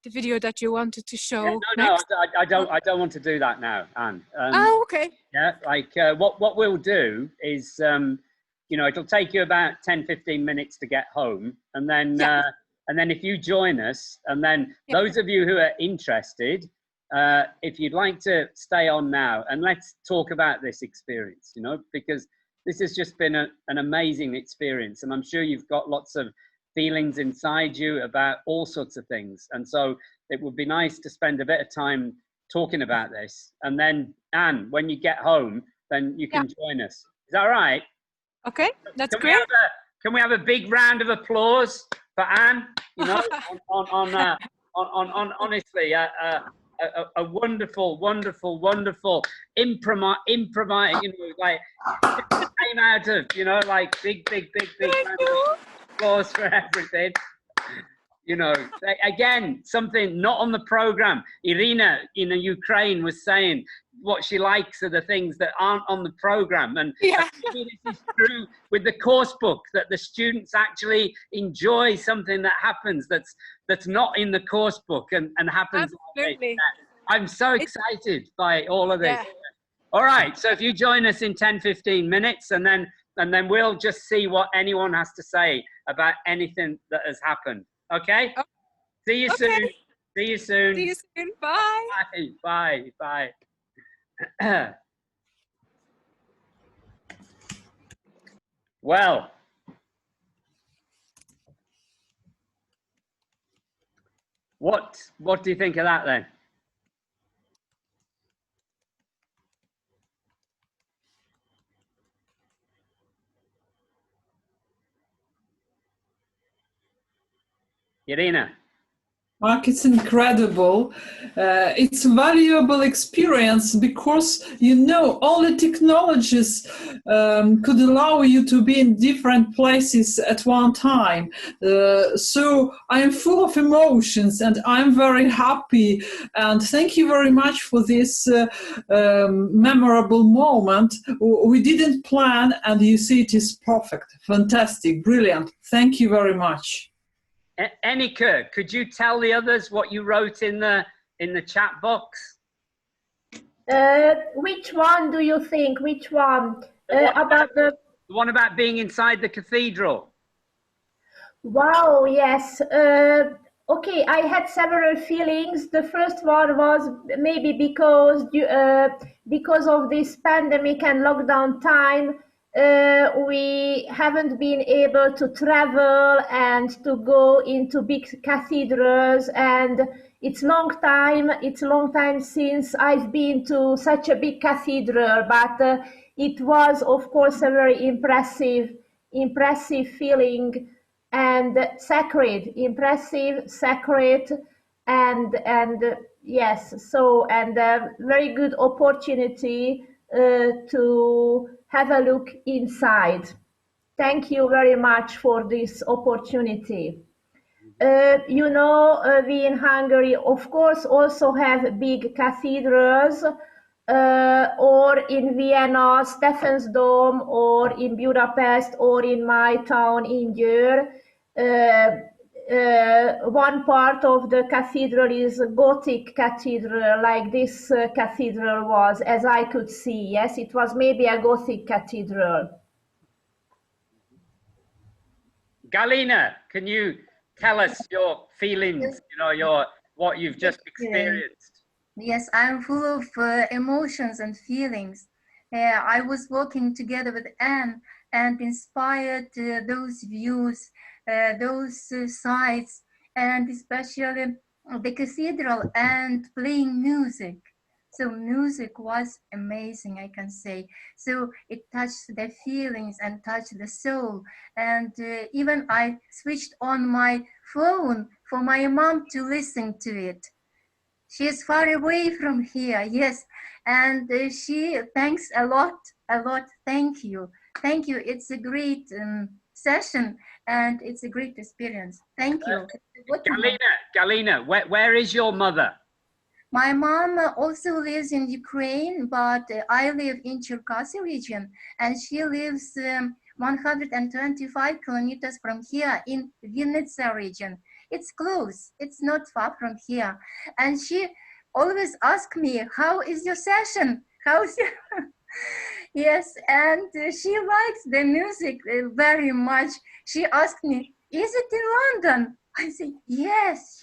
Speaker 1: video that you wanted to show?
Speaker 2: Yeah, no, I don't want to do that now, Anne.
Speaker 1: Okay.
Speaker 2: Yeah, like what we'll do is, you know, it'll take you about 10-15 minutes to get home, and then if you join us, and then those of you who are interested, if you'd like to stay on now, and let's talk about this experience, you know, because this has just been an amazing experience, and I'm sure you've got lots of feelings inside you about all sorts of things, and so it would be nice to spend a bit of time talking about this, and then Anne, when you get home, then you can join us. Is that all right?
Speaker 1: Okay, that's great.
Speaker 2: Can we have a big round of applause for Anne? You know, on honestly, a wonderful, improvise, you know, like came out of, you know, like big round of applause for everything. You know, again, something not on the program. Irina in Ukraine was saying what she likes are the things that aren't on the program, and maybe this is true with the course book, that the students actually enjoy something that happens that's not in the course book and happens.
Speaker 1: Absolutely.
Speaker 2: I'm so excited by all of this. Yeah. All right, so if you join us in 10-15 minutes, and then we'll just see what anyone has to say about anything that has happened. Okay? See you soon. See you soon.
Speaker 1: See you soon. Bye.
Speaker 2: Bye. Well, what do you think of that then? Irina.
Speaker 6: Mark, it's incredible. It's a valuable experience because, you know, all the technologies could allow you to be in different places at one time. So I'm full of emotions and I'm very happy. And thank you very much for this memorable moment. We didn't plan, and you see it is perfect, fantastic, brilliant. Thank you very much.
Speaker 2: Annika, could you tell the others what you wrote in the chat box?
Speaker 7: Which one do you think? Which one? The
Speaker 2: one about being inside the cathedral.
Speaker 7: Wow, yes. Okay, I had several feelings. The first one was maybe because of this pandemic and lockdown time, we haven't been able to travel and to go into big cathedrals, and it's long time since I've been to such a big cathedral, but it was of course a very impressive feeling, and impressive, sacred, and yes, so, and a very good opportunity to have a look inside. Thank you very much for this opportunity. you know, we in Hungary, of course, also have big cathedrals, or in Vienna, Stephen's Dome, or in Budapest, or in my town in Győr. One part of the cathedral is a Gothic cathedral, like this cathedral was, as I could see. Yes, it was maybe a Gothic cathedral.
Speaker 2: Galina, can you tell us your feelings?
Speaker 8: Yes.
Speaker 2: You know, what you've just experienced.
Speaker 8: Yes, I'm full of emotions and feelings. I was walking together with Anne and inspired those views, those sights, and especially the cathedral and playing music. So music was amazing, I can say. So it touched the feelings and touched the soul. And even I switched on my phone for my mom to listen to it. She is far away from here, yes. And she thanks a lot. Thank you. Thank you. It's a great session and it's a great experience. Thank you.
Speaker 2: Galina, where is your mother?
Speaker 8: My mom also lives in Ukraine, but I live in Cherkasy region, and she lives 125 kilometers from here in Vinnytsia region. It's close, it's not far from here. And she always asks me, how is your session? How's your... Yes, and she likes the music very much. She asked me, is it in London? I say, yes,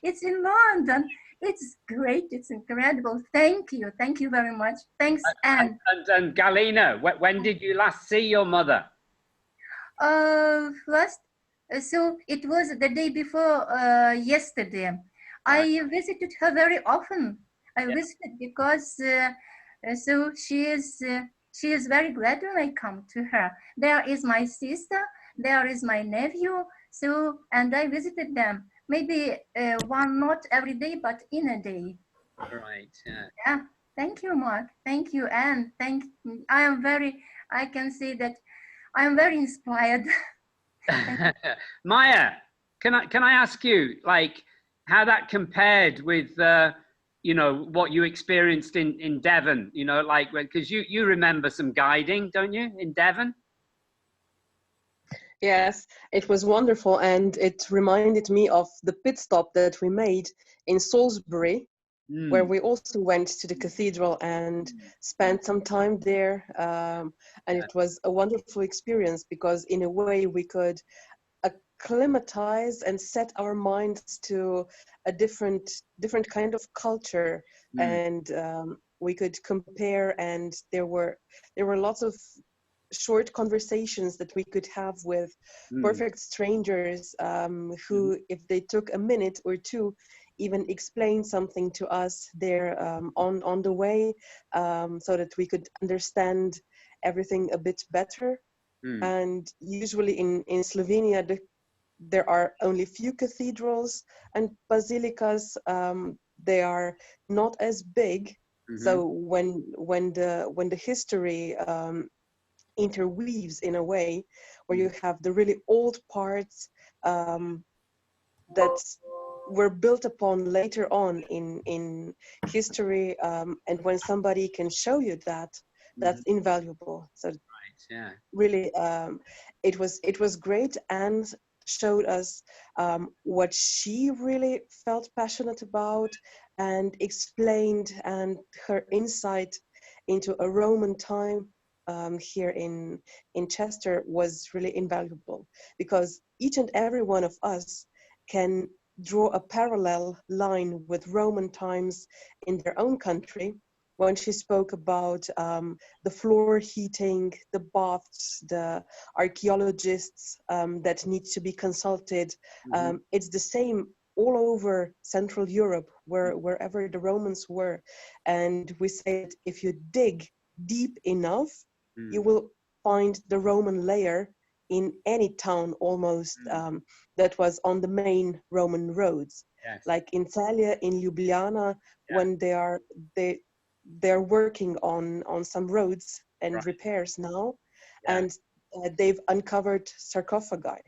Speaker 8: it's in London. It's great, it's incredible. Thank you very much. Thanks, Anne.
Speaker 2: And Galina, when did you last see your mother?
Speaker 8: So it was the day before yesterday. I visited her very often. I visited because so she is very glad when I come to her. There is my sister, there is my nephew. So, and I visited them. Maybe one, not every day, but in a day.
Speaker 2: Right.
Speaker 8: Yeah. Thank you, Mark. Thank you, Anne. I can say that I am very inspired.
Speaker 2: Maya, can I ask you, like, how that compared with, you know, what you experienced in Devon? You know, like, because you remember some guiding, don't you, in Devon?
Speaker 9: Yes, it was wonderful, and it reminded me of the pit stop that we made in Salisbury, where we also went to the cathedral and spent some time there. And it was a wonderful experience because in a way we could acclimatize and set our minds to a different kind of culture, and we could compare, and there were lots of short conversations that we could have with perfect strangers, who, if they took a minute or two, even explain something to us there on the way, so that we could understand everything a bit better. And usually in Slovenia, there are only few cathedrals and basilicas. They are not as big. So when the history interweaves in a way where you have the really old parts that were built upon later on in history, and when somebody can show you that, that's invaluable. So really, it was great, and showed us what she really felt passionate about, and explained, and her insight into a Roman time here in Chester was really invaluable, because each and every one of us can draw a parallel line with Roman times in their own country. When she spoke about the floor heating, the baths, the archaeologists that need to be consulted, it's the same all over Central Europe, wherever the Romans were. And we say that if you dig deep enough, you will find the Roman layer in any town almost that was on the main Roman roads. Like in Thalia, in Ljubljana, when they're working on some roads and repairs now, and they've uncovered sarcophagi.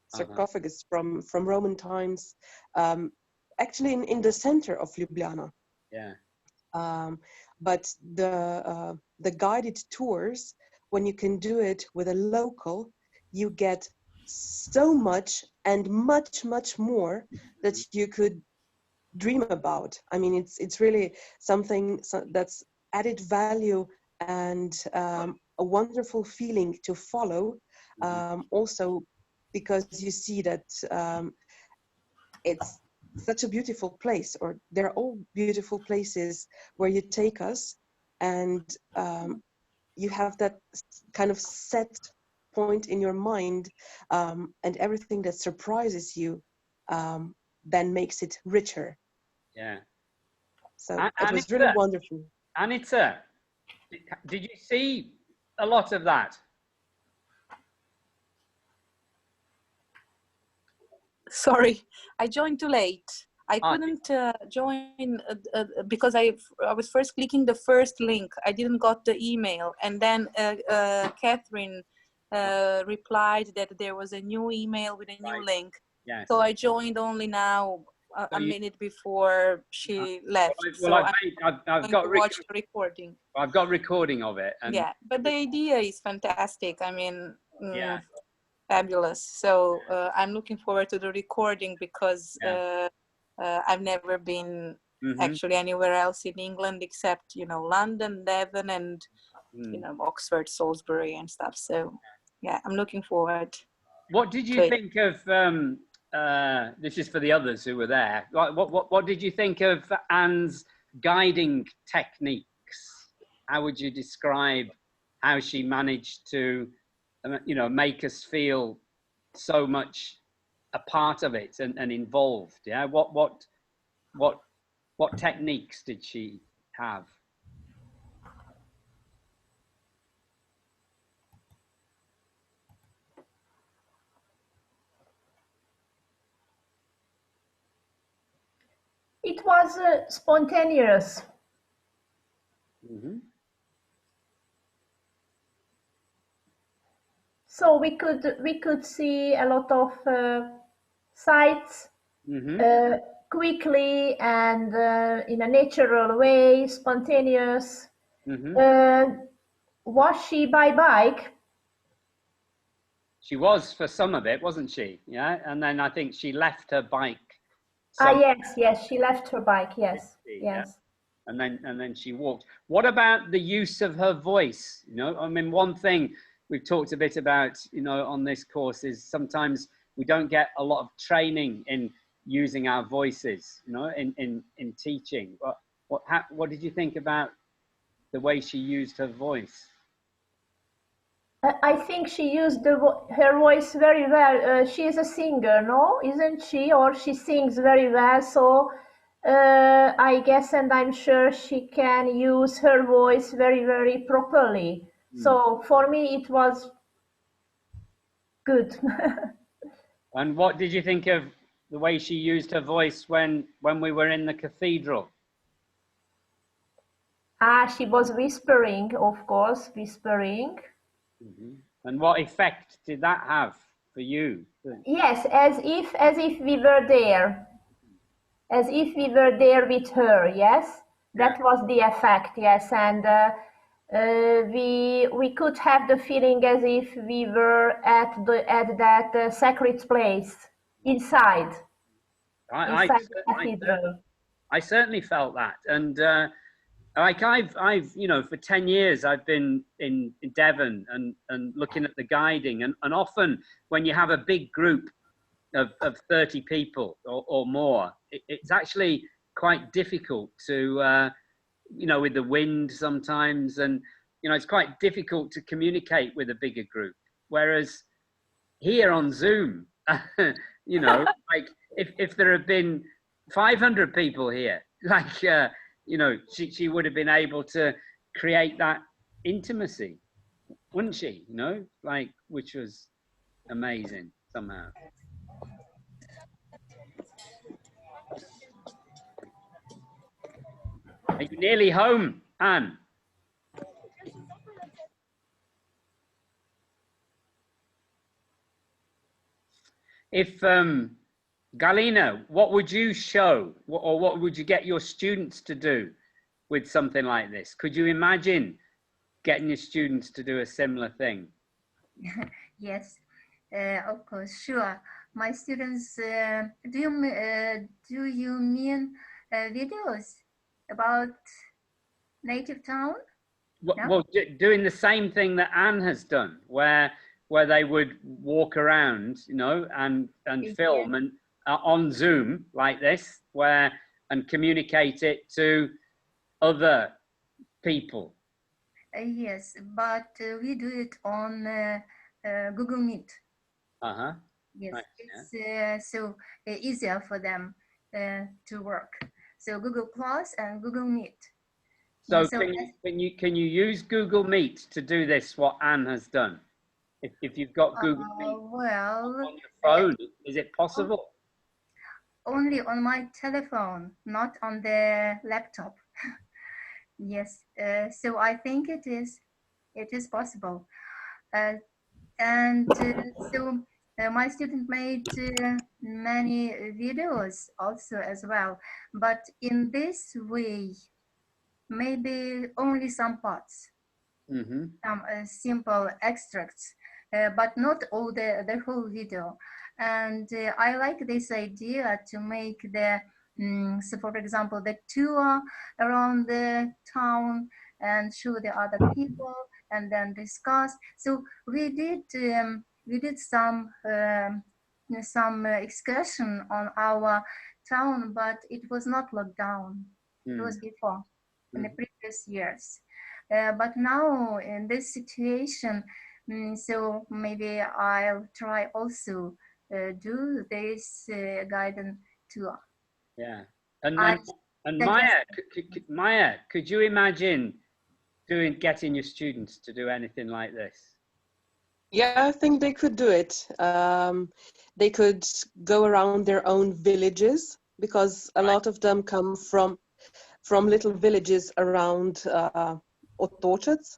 Speaker 9: sarcophagus from Roman times, actually in the center of Ljubljana.
Speaker 2: Yeah.
Speaker 9: But the guided tours, when you can do it with a local, you get so much and much more that you could dream about. I mean, it's really something that's added value and a wonderful feeling to follow. Also, because you see that it's such a beautiful place, or they're all beautiful places where you take us, and you have that kind of set point in your mind, and everything that surprises you then makes it richer.
Speaker 2: Yeah.
Speaker 9: So it was really wonderful.
Speaker 2: Anita, did you see a lot of that?
Speaker 10: Sorry, I joined too late. I couldn't join because I was first clicking the first link. I didn't got the email, and then Catherine replied that there was a new email with a new link.
Speaker 2: Yes.
Speaker 10: So I joined only now, a minute before she left.
Speaker 2: Well,
Speaker 10: so
Speaker 2: I've got
Speaker 10: to watch the recording.
Speaker 2: I've got recording of it. And
Speaker 10: yeah, but the idea is fantastic. I mean, fabulous. So I'm looking forward to the recording because I've never been actually anywhere else in England except, you know, London, Devon, and you know, Oxford, Salisbury, and stuff. So yeah, I'm looking forward.
Speaker 2: What did you think of? This is for the others who were there. What did you think of Anne's guiding techniques? How would you describe how she managed to, you know, make us feel so much a part of it and involved? Yeah. What techniques did she have?
Speaker 7: It was spontaneous. So we could see a lot of sights quickly and in a natural way, spontaneous. Was she by bike?
Speaker 2: She was for some of it, wasn't she? Yeah, and then I think she left her bike.
Speaker 7: Yes, she left her bike. Yes.
Speaker 2: Yeah. And then she walked. What about the use of her voice? You know, I mean, one thing we've talked a bit about, you know, on this course is sometimes we don't get a lot of training in using our voices, you know, in teaching. What did you think about the way she used her voice?
Speaker 7: I think she used her voice very well. She is a singer, no? Isn't she? Or she sings very well. So I guess, and I'm sure she can use her voice very, very properly. So for me, it was good.
Speaker 2: And what did you think of the way she used her voice when we were in the cathedral?
Speaker 7: She was whispering, of course, whispering.
Speaker 2: And what effect did that have for you?
Speaker 7: Yes, as if we were there. As if we were there with her, yes? That was the effect, yes. And we could have the feeling as if we were at that sacred place, inside the cathedral.
Speaker 2: I certainly felt that. And like I've you know, for 10 years I've been in Devon and looking at the guiding, and often when you have a big group of 30 people or more, it's actually quite difficult to you know, with the wind sometimes, and you know, it's quite difficult to communicate with a bigger group. Whereas here on Zoom, you know, like if there had been 500 people here, like you know, she would have been able to create that intimacy, wouldn't she? You know, like, which was amazing somehow. Are you nearly home, Anne? if Galina, what would you show, or what would you get your students to do with something like this? Could you imagine getting your students to do a similar thing?
Speaker 8: Yes, of course, sure. My students, do you mean videos about native town?
Speaker 2: Well, doing the same thing that Anne has done, where they would walk around, you know, and film and on Zoom like this, and communicate it to other people.
Speaker 8: Yes, but we do it on Google Meet. Yes,
Speaker 2: Right,
Speaker 8: it's so easier for them to work. So Google Plus and Google Meet.
Speaker 2: So can you use Google Meet to do this? What Anne has done, if you've got Google Meet on your phone, is it possible?
Speaker 8: Only on my telephone, not on the laptop. Yes, so I think it is possible, and so my student made many videos also as well, but in this way, maybe only some parts, some simple extracts, but not all the whole video. And I like this idea to make the so for example the tour around the town and show the other people and then discuss. So we did some excursion on our town, but it was not locked down. It was before, in the previous years. But now in this situation, so maybe I'll try also do this guidance tour.
Speaker 2: Yeah, and Maya, could you imagine getting your students to do anything like this?
Speaker 9: Yeah, I think they could do it. They could go around their own villages, because a lot of them come from little villages around Otočec,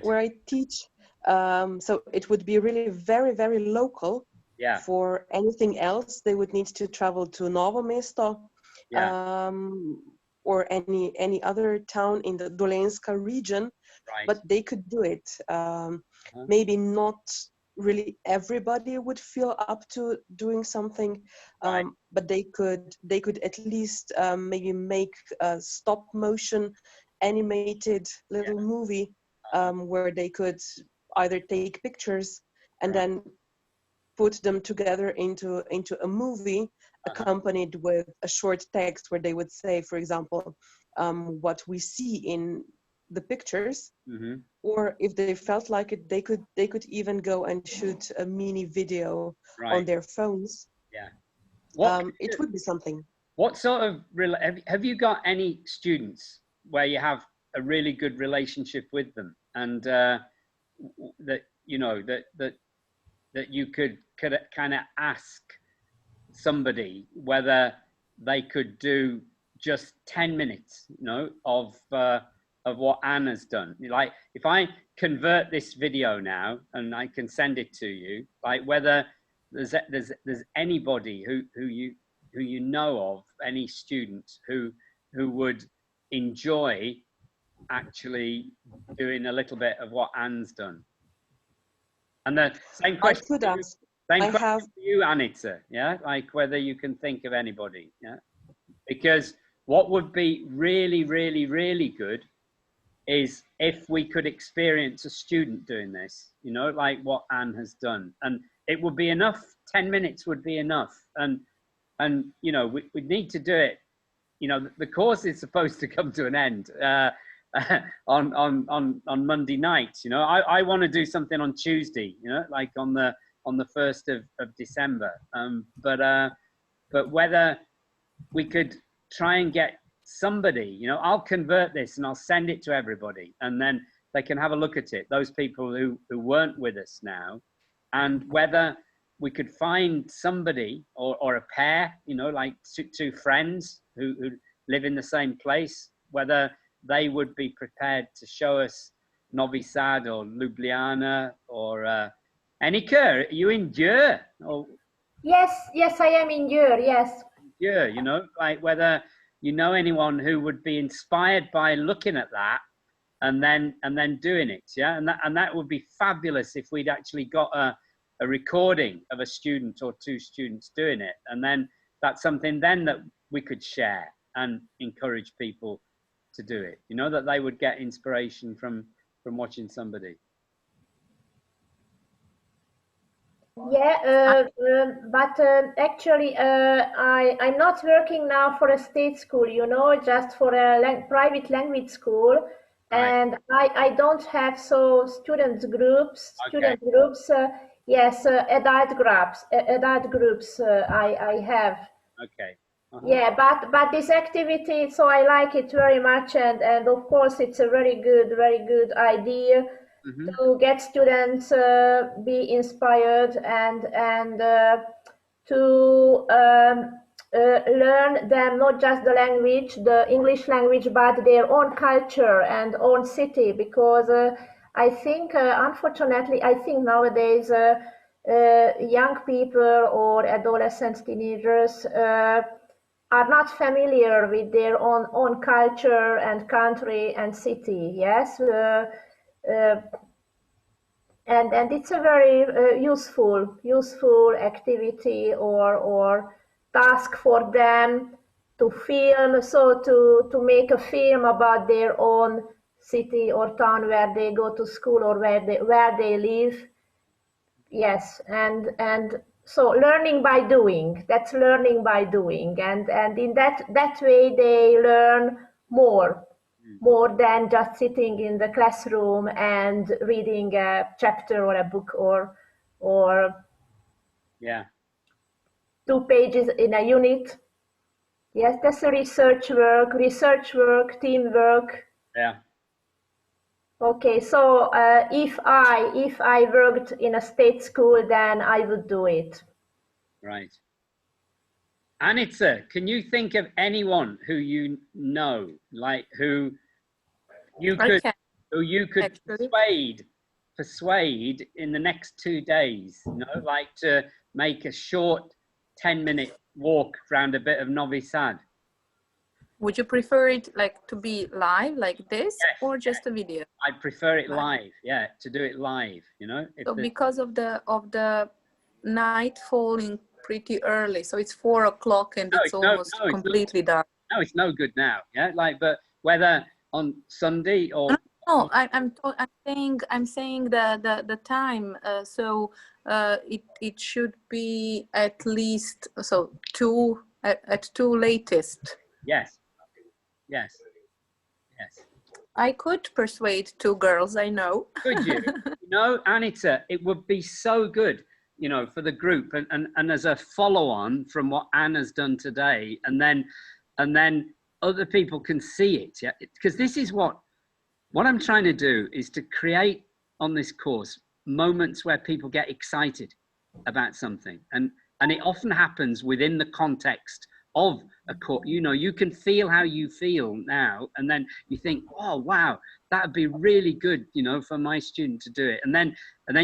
Speaker 9: where I teach. So it would be really very, very local.
Speaker 2: Yeah.
Speaker 9: For anything else, they would need to travel to Novo Mesto, or any other town in the Dolenska region. But they could do it. Maybe not really everybody would feel up to doing something, but they could at least maybe make a stop motion animated little movie where they could either take pictures and then put them together into a movie accompanied with a short text where they would say, for example, what we see in the pictures, or if they felt like it, they could even go and shoot a mini video on their phones.
Speaker 2: Yeah.
Speaker 9: It would be something.
Speaker 2: What sort of have you got any students where you have a really good relationship with them, and that you know that you could kind of ask somebody whether they could do just 10 minutes, you know, of what Anne has done? Like, if I convert this video now and I can send it to you, like whether there's anybody who you know of, any students who would enjoy actually doing a little bit of what Anne's done. And the same question.
Speaker 9: I could ask.
Speaker 2: Same question for you, Anita. Yeah, like whether you can think of anybody. Yeah, because what would be really, really, really good is if we could experience a student doing this. You know, like what Anne has done, and it would be enough. 10 minutes would be enough, and you know we need to do it. You know, the course is supposed to come to an end on Monday night. You know, I want to do something on Tuesday. You know, like on the 1st of December. But whether we could try and get somebody, you know, I'll convert this and I'll send it to everybody, and then they can have a look at it. Those people who weren't with us now, and whether we could find somebody or a pair, you know, like two friends who live in the same place, whether they would be prepared to show us Novi Sad or Ljubljana or Annika, are you in Deur? Or
Speaker 7: Yes, I am in Weir, yes.
Speaker 2: Yeah, you know, like whether you know anyone who would be inspired by looking at that and then doing it, yeah, and that would be fabulous if we'd actually got a recording of a student or two students doing it, and then that's something then that we could share and encourage people to do it. You know, that they would get inspiration from watching somebody.
Speaker 7: Yeah, but actually, I'm not working now for a state school, you know, just for a private language school,
Speaker 2: Right.
Speaker 7: and I don't have so student groups.
Speaker 2: Okay.
Speaker 7: Yes, adult groups. I have.
Speaker 2: Okay.
Speaker 7: Yeah, but this activity, so I like it very much, and of course it's a very good idea to get students be inspired and to learn them not just the language, the English language, but their own culture and own city, because I think unfortunately I think nowadays young people or adolescents, teenagers are not familiar with their own culture and country and city. Yes, and it's a very useful activity or task for them to film. So to make a film about their own city or town where they go to school or where they live. Yes, and so learning by doing, that's learning by doing, and in that way they learn more than just sitting in the classroom and reading a chapter or a book or
Speaker 2: Yeah.
Speaker 7: 2 pages in a unit. Yes, that's a research work, teamwork.
Speaker 2: Yeah.
Speaker 7: Okay, so if I worked in a state school, then I would do it.
Speaker 2: Right. Anita, can you think of anyone who you know, like who you could persuade in the next 2 days, you know, like to make a short 10-minute walk around a bit of Novi Sad?
Speaker 10: Would you prefer it like to be live like this, or just a video?
Speaker 2: I prefer it live, yeah, to do it live, you know.
Speaker 10: So because of the night falling pretty early, so it's 4 o'clock and it's almost completely dark.
Speaker 2: No, it's no good now, yeah. Like, but whether on Sunday or
Speaker 10: no, I'm saying the time. So it should be at least so 2 at 2 latest.
Speaker 2: Yes.
Speaker 10: I could persuade 2 girls, I know.
Speaker 2: Could you? You know, Anita, it would be so good, you know, for the group and as a follow-on from what Anne has done today, and then other people can see it, yeah. Because this is what I'm trying to do, is to create on this course moments where people get excited about something, and it often happens within the context of a course. You know, you can feel how you feel now, and then you think, oh wow, that would be really good, you know, for my student to do it, and then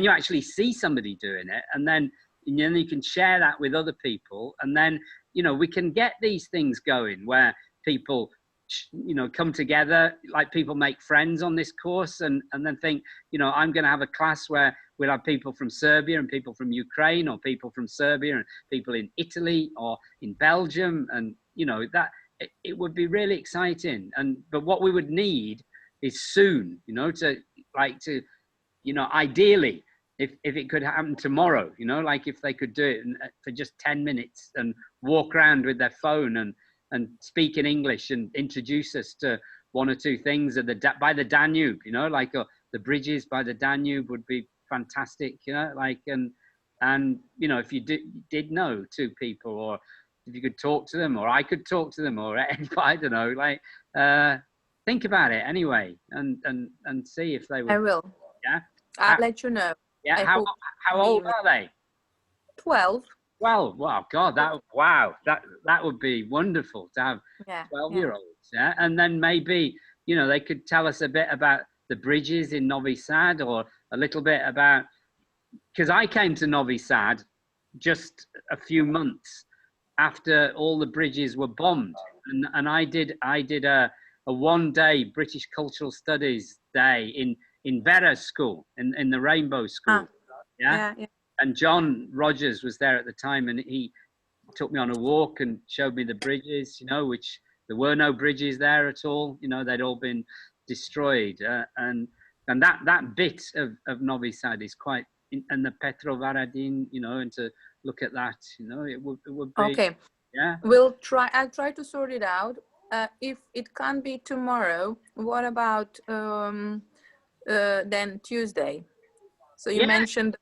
Speaker 2: you actually see somebody doing it, and then you can share that with other people, and then, you know, we can get these things going where people, you know, come together, like people make friends on this course, and then think, you know, I'm going to have a class where we'll have people from Serbia and people from Ukraine, or people from Serbia and people in Italy or in Belgium, and, you know, that it would be really exciting. But what we would need is soon, you know, to you know, ideally, if it could happen tomorrow, you know, like if they could do it for just 10 minutes and walk around with their phone and speak in English and introduce us to 1 or 2 things by the Danube, you know, like the bridges by the Danube would be fantastic, you know, like, and you know, if you did know 2 people, or if you could talk to them, or I could talk to them, or I don't know, like, think about it anyway, and see if they would.
Speaker 10: I will.
Speaker 2: Yeah,
Speaker 10: I'll let you know.
Speaker 2: Yeah, how old are they?
Speaker 10: 12.
Speaker 2: Well, wow, God, that would be wonderful to have 12-year-olds, yeah. And then maybe, you know, they could tell us a bit about the bridges in Novi Sad, or a little bit about, because I came to Novi Sad just a few months after all the bridges were bombed, and I did a 1-day British Cultural Studies day in Weir school, in the Rainbow School. Yeah. And John Rogers was there at the time, and he took me on a walk and showed me the bridges, which there were no bridges there at all. They'd all been destroyed. And that bit of Novi Sad is quite, and the Petrovaradin, and to look at that, it would be.
Speaker 10: Okay.
Speaker 2: Yeah.
Speaker 10: I'll try to sort it out. If it can't be tomorrow, what about then Tuesday? So you mentioned.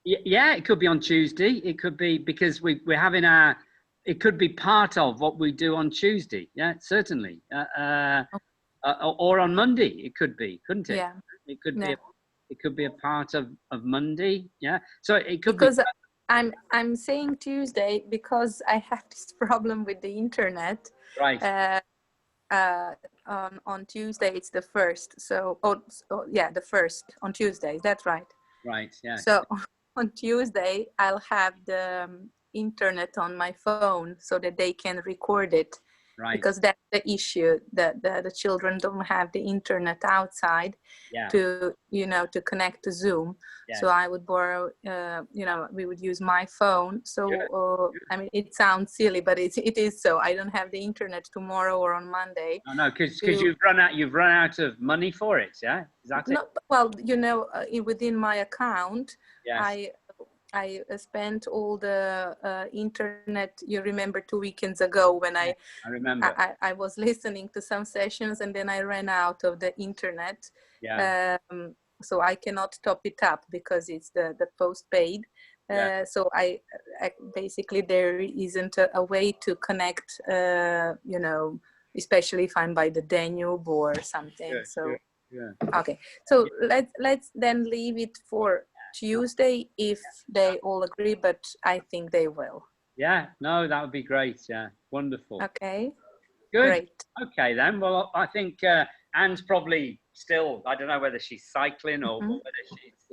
Speaker 2: Yeah, it could be on Tuesday. It could be because we're having it could be part of what we do on Tuesday. Yeah, certainly. Or on Monday, it could be, couldn't it?
Speaker 10: Yeah.
Speaker 2: It could be. It could be a part of Monday. Yeah. So it could
Speaker 10: because
Speaker 2: be.
Speaker 10: I'm saying Tuesday because I have this problem with the internet.
Speaker 2: Right.
Speaker 10: On Tuesday it's the 1st. So the 1st on Tuesday. That's right.
Speaker 2: Right. Yeah.
Speaker 10: So on Tuesday I'll have the internet on my phone so that they can record it.
Speaker 2: Right.
Speaker 10: Because that's the issue, that the children don't have the internet outside to connect to Zoom.
Speaker 2: Yes.
Speaker 10: So I would borrow, we would use my phone. So I mean, it sounds silly, but it is so. I don't have the internet tomorrow or on Monday.
Speaker 2: No, because you've run out of money for it. Yeah, is that it?
Speaker 10: Well, within my account,
Speaker 2: yes.
Speaker 10: I spent all the internet. You remember 2 weekends ago when I
Speaker 2: remember
Speaker 10: I was listening to some sessions and then I ran out of the internet.
Speaker 2: Yeah.
Speaker 10: So I cannot top it up because it's the postpaid. So I basically there isn't a way to connect. Especially if I'm by the Danube or something. Okay. So let's then leave it for Tuesday if they all agree, but I think they will.
Speaker 2: Yeah, no, that would be great. Yeah, wonderful.
Speaker 10: Okay.
Speaker 2: Good.
Speaker 10: Great.
Speaker 2: Okay then. Well, I think Anne's probably still. I don't know whether she's cycling or whether she's.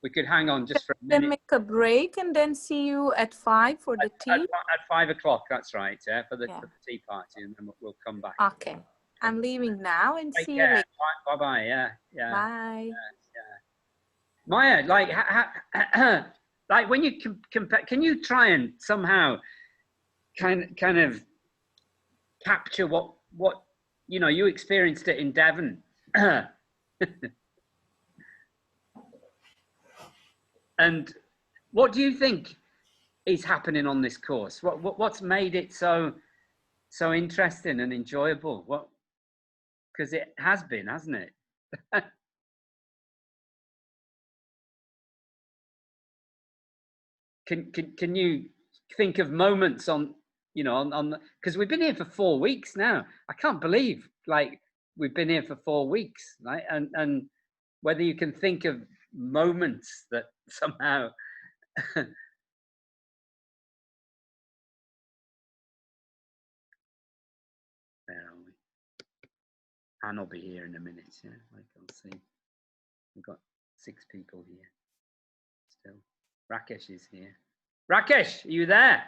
Speaker 2: We could hang on just for a minute.
Speaker 10: Then make a break and then see you at 5 for the tea.
Speaker 2: At 5 o'clock. That's right. Yeah, for the tea party, and then we'll come back.
Speaker 10: Okay. I'm leaving now and
Speaker 2: Take
Speaker 10: see
Speaker 2: care.
Speaker 10: you later.
Speaker 2: Bye bye. Yeah.
Speaker 10: Bye.
Speaker 2: Maya, like when you compare, can you try and somehow kind of capture what you experienced it in Devon, and what do you think is happening on this course? What's made it so interesting and enjoyable? Because it has been, hasn't it? Can you think of moments on because we've been here for 4 weeks now. I can't believe we've been here for 4 weeks, right? And whether you can think of moments that somehow where are we? Anne will be here in a minute. Yeah, I can see. We've got 6 people here still. Rakesh is here. Rakesh, are you there?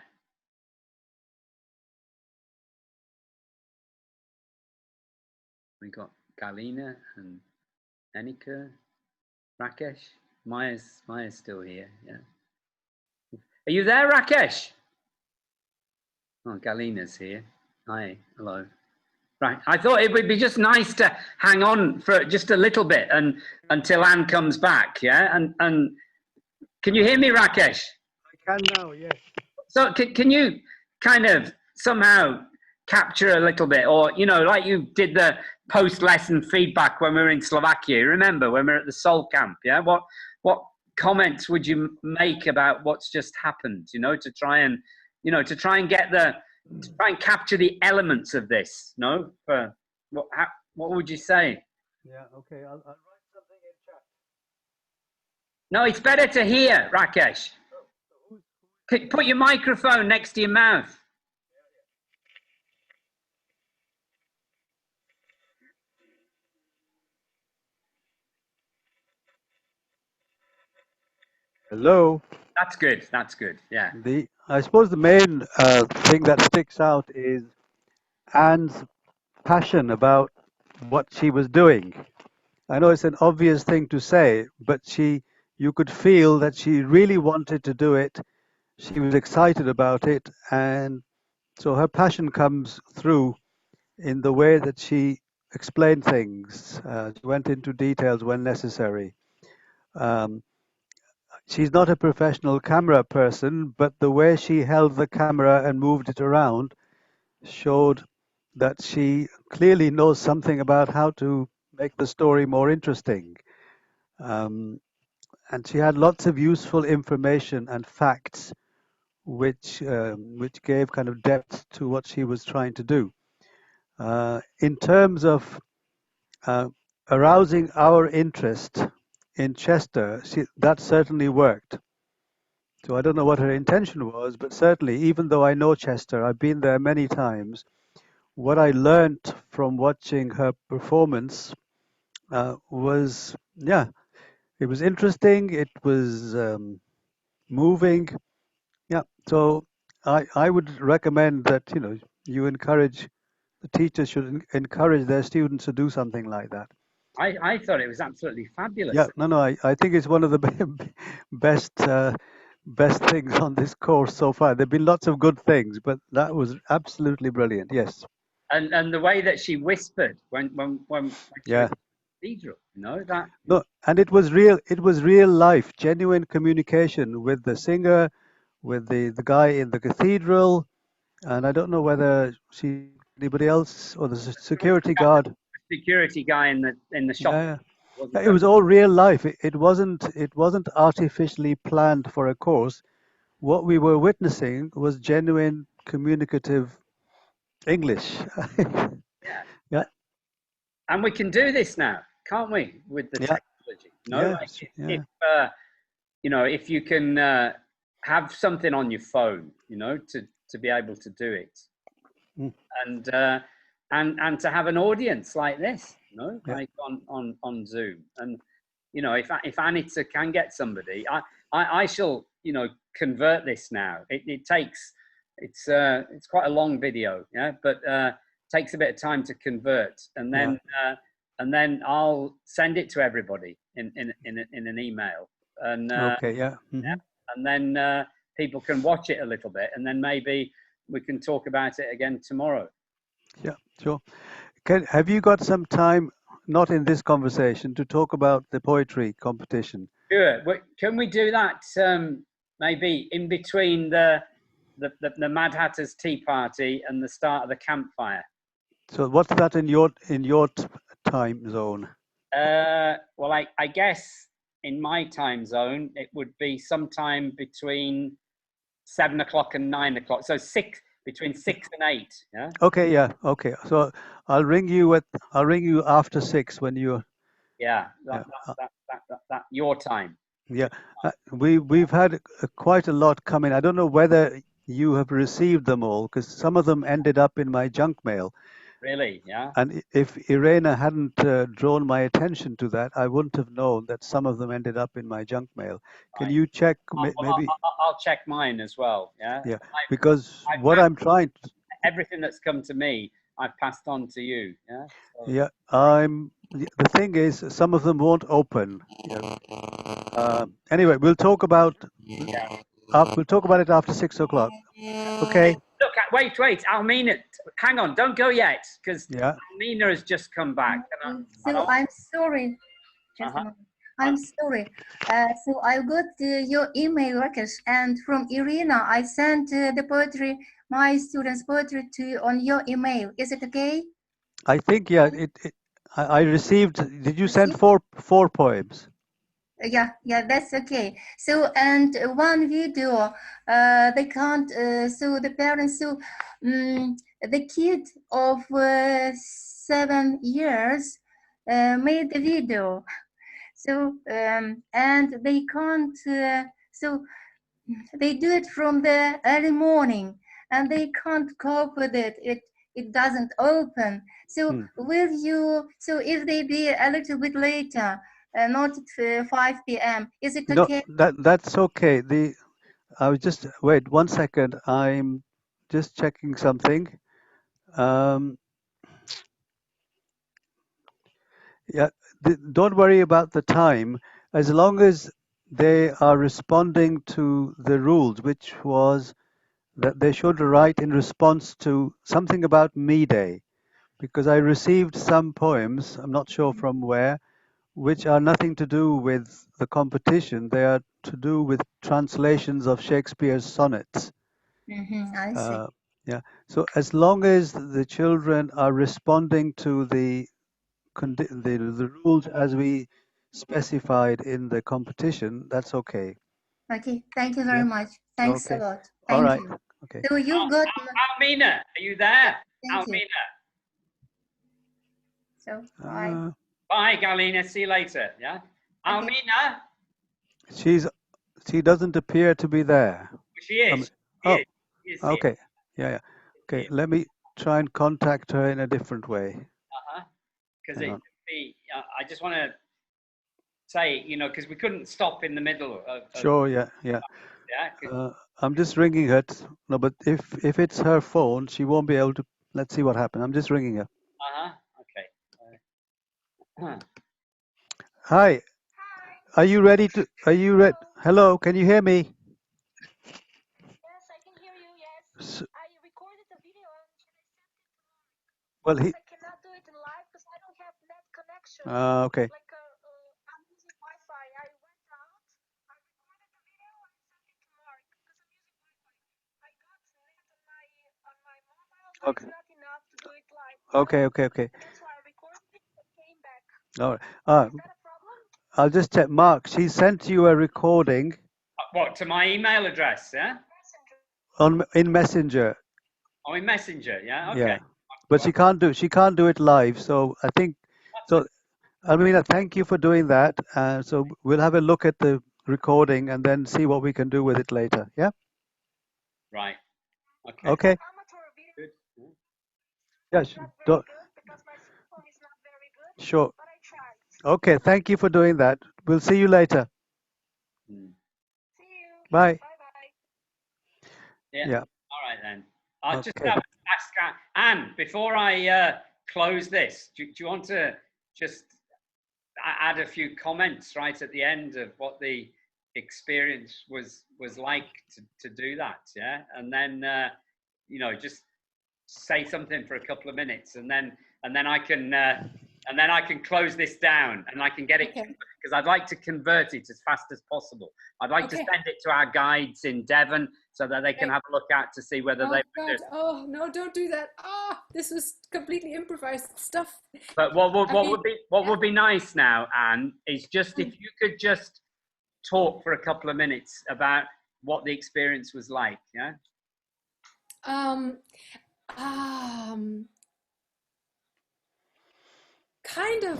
Speaker 2: We got Galina and Anika, Rakesh. Maya's still here. Yeah. Are you there, Rakesh? Oh, Galina's here. Hi, hello. Right. I thought it would be just nice to hang on for just a little bit until Anne comes back. Yeah. And can you hear me, Rakesh?
Speaker 11: I can now, yes. So
Speaker 2: can you kind of somehow capture a little bit, or like you did the post-lesson feedback when we were in Slovakia? Remember when we were at the Soul Camp? Yeah. What comments would you make about what's just happened? To try and capture the elements of this. For what would you say?
Speaker 11: Yeah. Okay. I'll write something in chat.
Speaker 2: No, it's better to hear, Rakesh. Put your microphone next to your mouth.
Speaker 11: Hello.
Speaker 2: That's good. That's good. Yeah.
Speaker 11: I suppose the main thing that sticks out is Anne's passion about what she was doing. I know it's an obvious thing to say, but you could feel that she really wanted to do it. She was excited about it, and so her passion comes through in the way that she explained things. She went into details when necessary. Um, she's not a professional camera person, but the way she held the camera and moved it around showed that she clearly knows something about how to make the story more interesting. Um, and she had lots of useful information and facts which gave kind of depth to what she was trying to do. In terms of uh, arousing our interest in Chester, that certainly worked. So I don't know what her intention was, but certainly, even though I know Chester, I've been there many times, what I learned from watching her performance was, yeah, it was interesting, it was moving. Yeah, so I would recommend that, you encourage, the teachers should encourage their students to do something like that.
Speaker 2: I thought it was absolutely fabulous.
Speaker 11: Yeah, no, I think it's one of the best best things on this course so far. There've been lots of good things, but that was absolutely brilliant. Yes.
Speaker 2: And the way that she whispered when she
Speaker 11: Yeah.
Speaker 2: was in the cathedral, that.
Speaker 11: No, and it was real. It was real life, genuine communication with the singer, with the guy in the cathedral, and I don't know whether anybody else or the security guard.
Speaker 2: Security guy in the shop.
Speaker 11: Yeah. It was all real life. It wasn't artificially planned for a course. What we were witnessing was genuine communicative English. Yeah.
Speaker 2: And we can do this now, can't we, with the technology? If you can have something on your phone, to be able to do it, and to have an audience like this, like on Zoom, and if Anita can get somebody, I shall convert this now. It takes it's quite a long video, but takes a bit of time to convert, and then I'll send it to everybody in an email, and and then people can watch it a little bit, and then maybe we can talk about it again tomorrow.
Speaker 11: Yeah, sure. Have you got some time, not in this conversation, to talk about the poetry competition?
Speaker 2: Sure. Can we do that maybe in between the Mad Hatter's Tea Party and the start of the campfire?
Speaker 11: So what's that in your time zone?
Speaker 2: Well, I guess in my time zone it would be sometime between 7 o'clock and 9 o'clock. So between 6 and 8. Yeah.
Speaker 11: Okay. Yeah. Okay. So I'll ring you after 6 when you.
Speaker 2: Yeah. That your time.
Speaker 11: Yeah. We've had quite a lot come in. I don't know whether you have received them all, because some of them ended up in my junk mail.
Speaker 2: Really? Yeah.
Speaker 11: And if Irena hadn't drawn my attention to that, I wouldn't have known that some of them ended up in my junk mail. Can you check? Maybe
Speaker 2: I'll check mine as well. Yeah.
Speaker 11: Yeah, because I'm trying to,
Speaker 2: everything that's come to me, I've passed on to you. Yeah. So.
Speaker 11: Yeah, the thing is, some of them won't open. Anyway, we'll talk about it after 6 o'clock. Okay.
Speaker 2: Look, wait, Almina, hang on, don't go yet, because Almina has just come back.
Speaker 8: So I'm sorry. Just a moment. I'm sorry. So I got your email, Rakesh, and from Irina, I sent my students' poetry on your email. Is it okay?
Speaker 11: I think, I received. Did you send four poems?
Speaker 8: Yeah, that's okay. So, and one video, they can't, so the parents, the kid of 7 years made the video. So, and they can't, so they do it from the early morning and they can't cope with it. It doesn't open. So will you, so if they be a little bit later, not at 5 p.m. Is it
Speaker 11: No,
Speaker 8: okay?
Speaker 11: that's okay. I was just wait 1 second. I'm just checking something. Um, yeah, don't worry about the time, as long as they are responding to the rules, which was that they should write in response to something about Me Day, because I received some poems, I'm not sure from where, which are nothing to do with the competition. They are to do with translations of Shakespeare's sonnets.
Speaker 8: I see.
Speaker 11: Yeah. So as long as the children are responding to the rules as we specified in the competition, that's okay.
Speaker 8: Okay, thank you very
Speaker 11: Yeah.
Speaker 8: much. Thanks a
Speaker 11: Okay.
Speaker 8: lot.
Speaker 11: All
Speaker 8: Thank
Speaker 11: right.
Speaker 8: you.
Speaker 11: Okay.
Speaker 8: So you got.
Speaker 2: Almina, are you there?
Speaker 8: Thank you.
Speaker 2: Almina.
Speaker 8: So bye.
Speaker 2: Bye, Galina. See you later. Yeah.
Speaker 8: Okay.
Speaker 2: Almina.
Speaker 11: She doesn't appear to be there.
Speaker 2: She is.
Speaker 11: Oh,
Speaker 2: She is.
Speaker 11: okay. Yeah. Okay. Let me try and contact her in a different way.
Speaker 2: Because
Speaker 11: Hang on.
Speaker 2: I just want to say, because we couldn't stop in the middle of.
Speaker 11: Sure. Yeah.
Speaker 2: Yeah.
Speaker 11: I'm just ringing her. No, but if it's her phone, she won't be able to. Let's see what happens. I'm just ringing her.
Speaker 2: Okay.
Speaker 11: Hi. Are you ready to? Are you ready? Hello. Can you hear me?
Speaker 12: Yes, I can hear you. Yes, I recorded a video and I sent it to Mark.
Speaker 11: Well,
Speaker 12: I cannot do it in live because I don't have net connection.
Speaker 11: Okay.
Speaker 12: Like I'm using Wi-Fi. I went out, I recorded the video and sent it to Mark because I'm using Wi-Fi. I got net on my mobile, but
Speaker 11: Okay.
Speaker 12: it's not enough to do it live.
Speaker 11: Okay.
Speaker 12: That's why I recorded it and came back.
Speaker 11: All right.
Speaker 12: Is that a problem?
Speaker 11: I'll just check. Mark, she sent you a recording.
Speaker 2: What, to my email address? Yeah.
Speaker 11: In Messenger.
Speaker 2: Oh, in Messenger. Yeah. Okay.
Speaker 11: Yeah. But she can't do it live. So I think so. Almina, thank you for doing that. So we'll have a look at the recording and then see what we can do with it later. Yeah.
Speaker 2: Right. Okay.
Speaker 11: Okay.
Speaker 2: Good.
Speaker 11: Yeah. Sure. Okay. Thank you for doing that. We'll see you later.
Speaker 12: See you.
Speaker 11: Bye.
Speaker 12: Bye.
Speaker 2: Yeah. All right then. I'll just
Speaker 11: Okay.
Speaker 2: ask Anne before I close this. Do you want to just add a few comments right at the end of what the experience was like to do that? Yeah, and then just say something for a couple of minutes, and then I can close this down and I can get it because I'd like to convert it as fast as possible. I'd like to send it to our guides in Devon so that they can have a look at to see whether they.
Speaker 1: God! Oh no! Don't do that! This was completely improvised stuff.
Speaker 2: But what would be nice now, Anne, is just if you could just talk for a couple of minutes about what the experience was like. Yeah.
Speaker 1: Kind of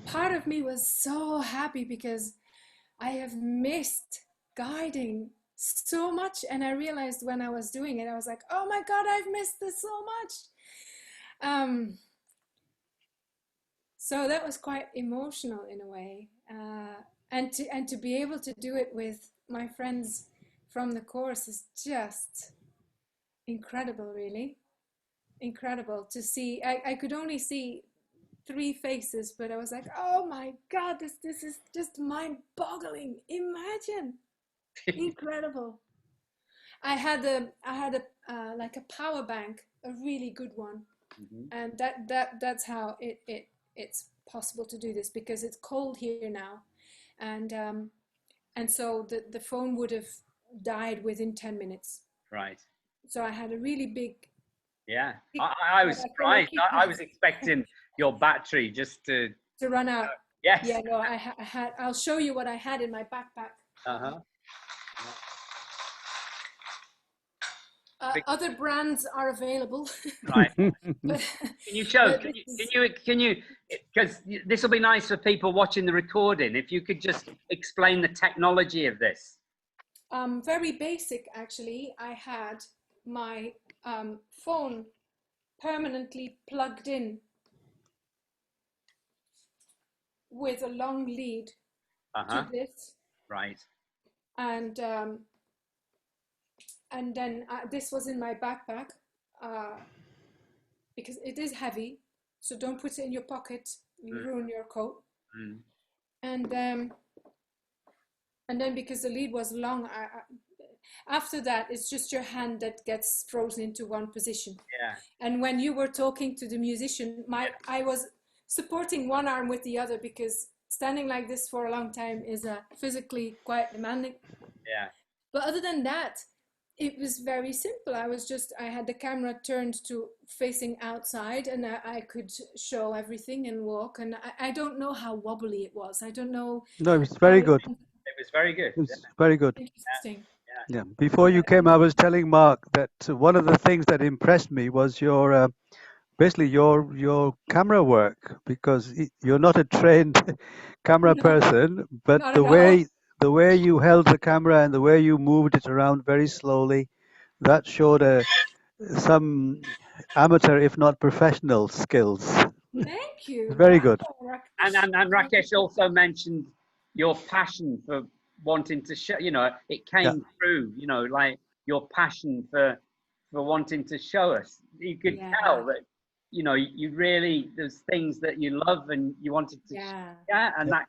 Speaker 1: part of me was so happy because I have missed guiding so much, and I realized when I was doing it, I was like, oh my God, I've missed this so much. So that was quite emotional in a way, and to be able to do it with my friends from the course is just incredible, really incredible to see. I could only see 3 faces, but I was like, oh my God, this is just mind-boggling. Imagine. Incredible. I had a like a power bank, a really good one, and that's how it's possible to do this because it's cold here now, and so the phone would have died within 10 minutes.
Speaker 2: Right.
Speaker 1: So I had a really big.
Speaker 2: Yeah, I was surprised. I was expecting your battery just to
Speaker 1: run out.
Speaker 2: Yes.
Speaker 1: Yeah, no, I had. I'll show you what I had in my backpack. Other brands are available.
Speaker 2: Right. Can you show? Can you? Because this will be nice for people watching the recording. If you could just explain the technology of this.
Speaker 1: Very basic, actually. I had my phone permanently plugged in
Speaker 13: with a long lead to this.
Speaker 2: Right.
Speaker 13: And then this was in my backpack because it is heavy. So don't put it in your pocket. You ruin your coat. And then because the lead was long, after that, it's just your hand that gets frozen into one position.
Speaker 2: Yeah.
Speaker 13: And when you were talking to the musician, I was supporting one arm with the other because standing like this for a long time is physically quite demanding.
Speaker 2: Yeah.
Speaker 13: But other than that, it was very simple. I had the camera turned to facing outside, and I could show everything and walk. And I don't know how wobbly it was. I don't know.
Speaker 11: No, it was very good.
Speaker 2: It was very good.
Speaker 11: It was very good.
Speaker 13: Interesting.
Speaker 11: Yeah. Before you came, I was telling Mark that one of the things that impressed me was your basically your camera work, because you're not a trained camera person, but
Speaker 13: Not
Speaker 11: the
Speaker 13: at all.
Speaker 11: way you held the camera and the way you moved it around very slowly, that showed some amateur, if not professional, skills.
Speaker 13: Thank you.
Speaker 11: Very good.
Speaker 2: And Rakesh also mentioned your passion for wanting to show, it came through, like your passion for wanting to show us. You could tell that, you really, there's things that you love and you wanted to share, and that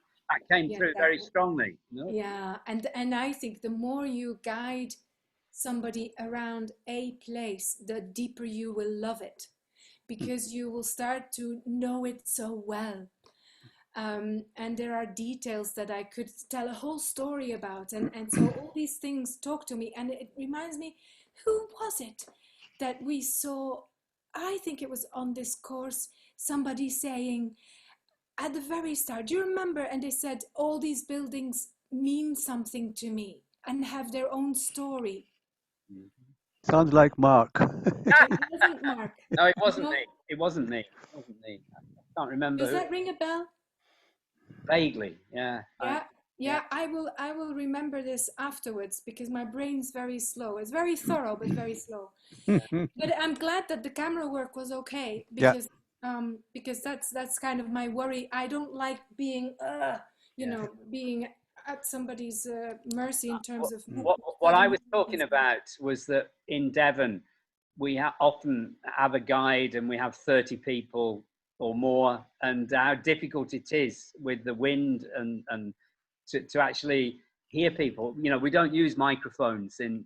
Speaker 2: came through very strongly.
Speaker 13: Yeah, and I think the more you guide somebody around a place, the deeper you will love it, because you will start to know it so well. And there are details that I could tell a whole story about, and so all these things talk to me, and it reminds me, who was it that we saw? I think it was on this course, somebody saying at the very start, do you remember? And they said, all these buildings mean something to me and have their own story.
Speaker 11: Sounds like Mark.
Speaker 13: It wasn't Mark.
Speaker 2: No, it wasn't me. It wasn't me. I can't remember.
Speaker 13: Does that ring a bell?
Speaker 2: Vaguely, yeah.
Speaker 13: Yeah, I will remember this afterwards because my brain's very slow. It's very thorough, but very slow. But I'm glad that the camera work was okay because that's kind of my worry. I don't like being being at somebody's mercy in terms of
Speaker 2: what I was talking about was that in Devon we often have a guide and we have 30 people or more, and how difficult it is with the wind and to actually hear people. We don't use microphones in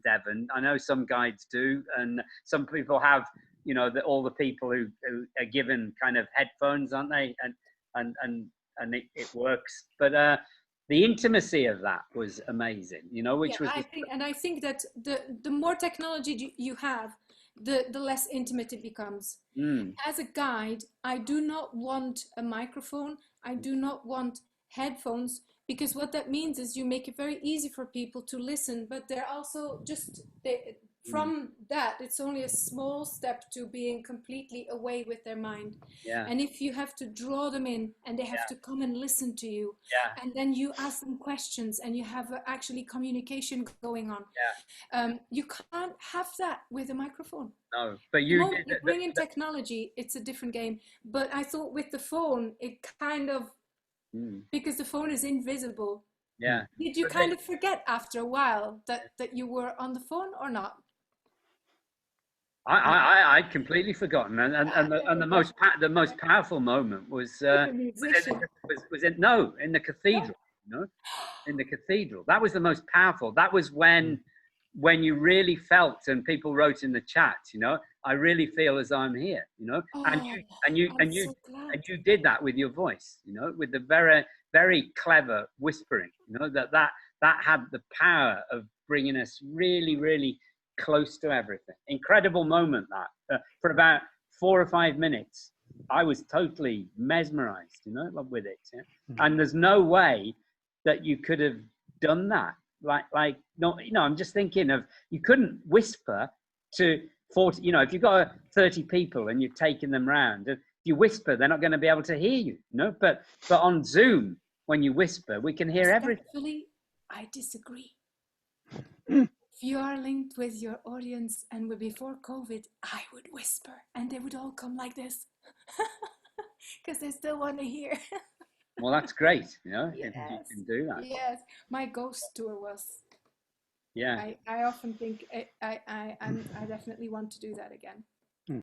Speaker 2: Devon. I know some guides do, and some people have, all the people who are given kind of headphones, aren't they? And it works. But the intimacy of that was amazing, which was.
Speaker 13: I think that the more technology you have, the less intimate it becomes. As a guide, I do not want a microphone. I do not want headphones, because what that means is you make it very easy for people to listen, but they're also from that, it's only a small step to being completely away with their mind. And if you have to draw them in and they have to come and listen to you, and then you ask them questions and you have actually communication going on, you can't have that with a microphone.
Speaker 2: No, but
Speaker 13: you bring in technology, it's a different game. But I thought with the phone, it kind of, because the phone is invisible. Did you kind of forget after a while that you were on the phone or not?
Speaker 2: I'd completely forgotten, and the most powerful moment was in the cathedral. In the cathedral, that was the most powerful. That was when you really felt, and people wrote in the chat, I really feel as I'm here, and you did that with your voice, with the very, very clever whispering, that had the power of bringing us really, really close to everything. Incredible moment that for about 4 or 5 minutes, I was totally mesmerized, with it. And there's no way that you could have done that. I'm just thinking of, you couldn't whisper to 40, if you've got 30 people and you're taking them round, if you whisper, they're not going to be able to hear you, but on Zoom, when you whisper, we can hear everything.
Speaker 13: Actually, I disagree. If you are linked with your audience and before COVID, I would whisper and they would all come like this because they still want to hear.
Speaker 2: Well, that's great. You know,
Speaker 13: Yes.
Speaker 2: if you can do that.
Speaker 13: Yes, my ghost tour was.
Speaker 2: Yeah.
Speaker 13: I often think I definitely want to do that again.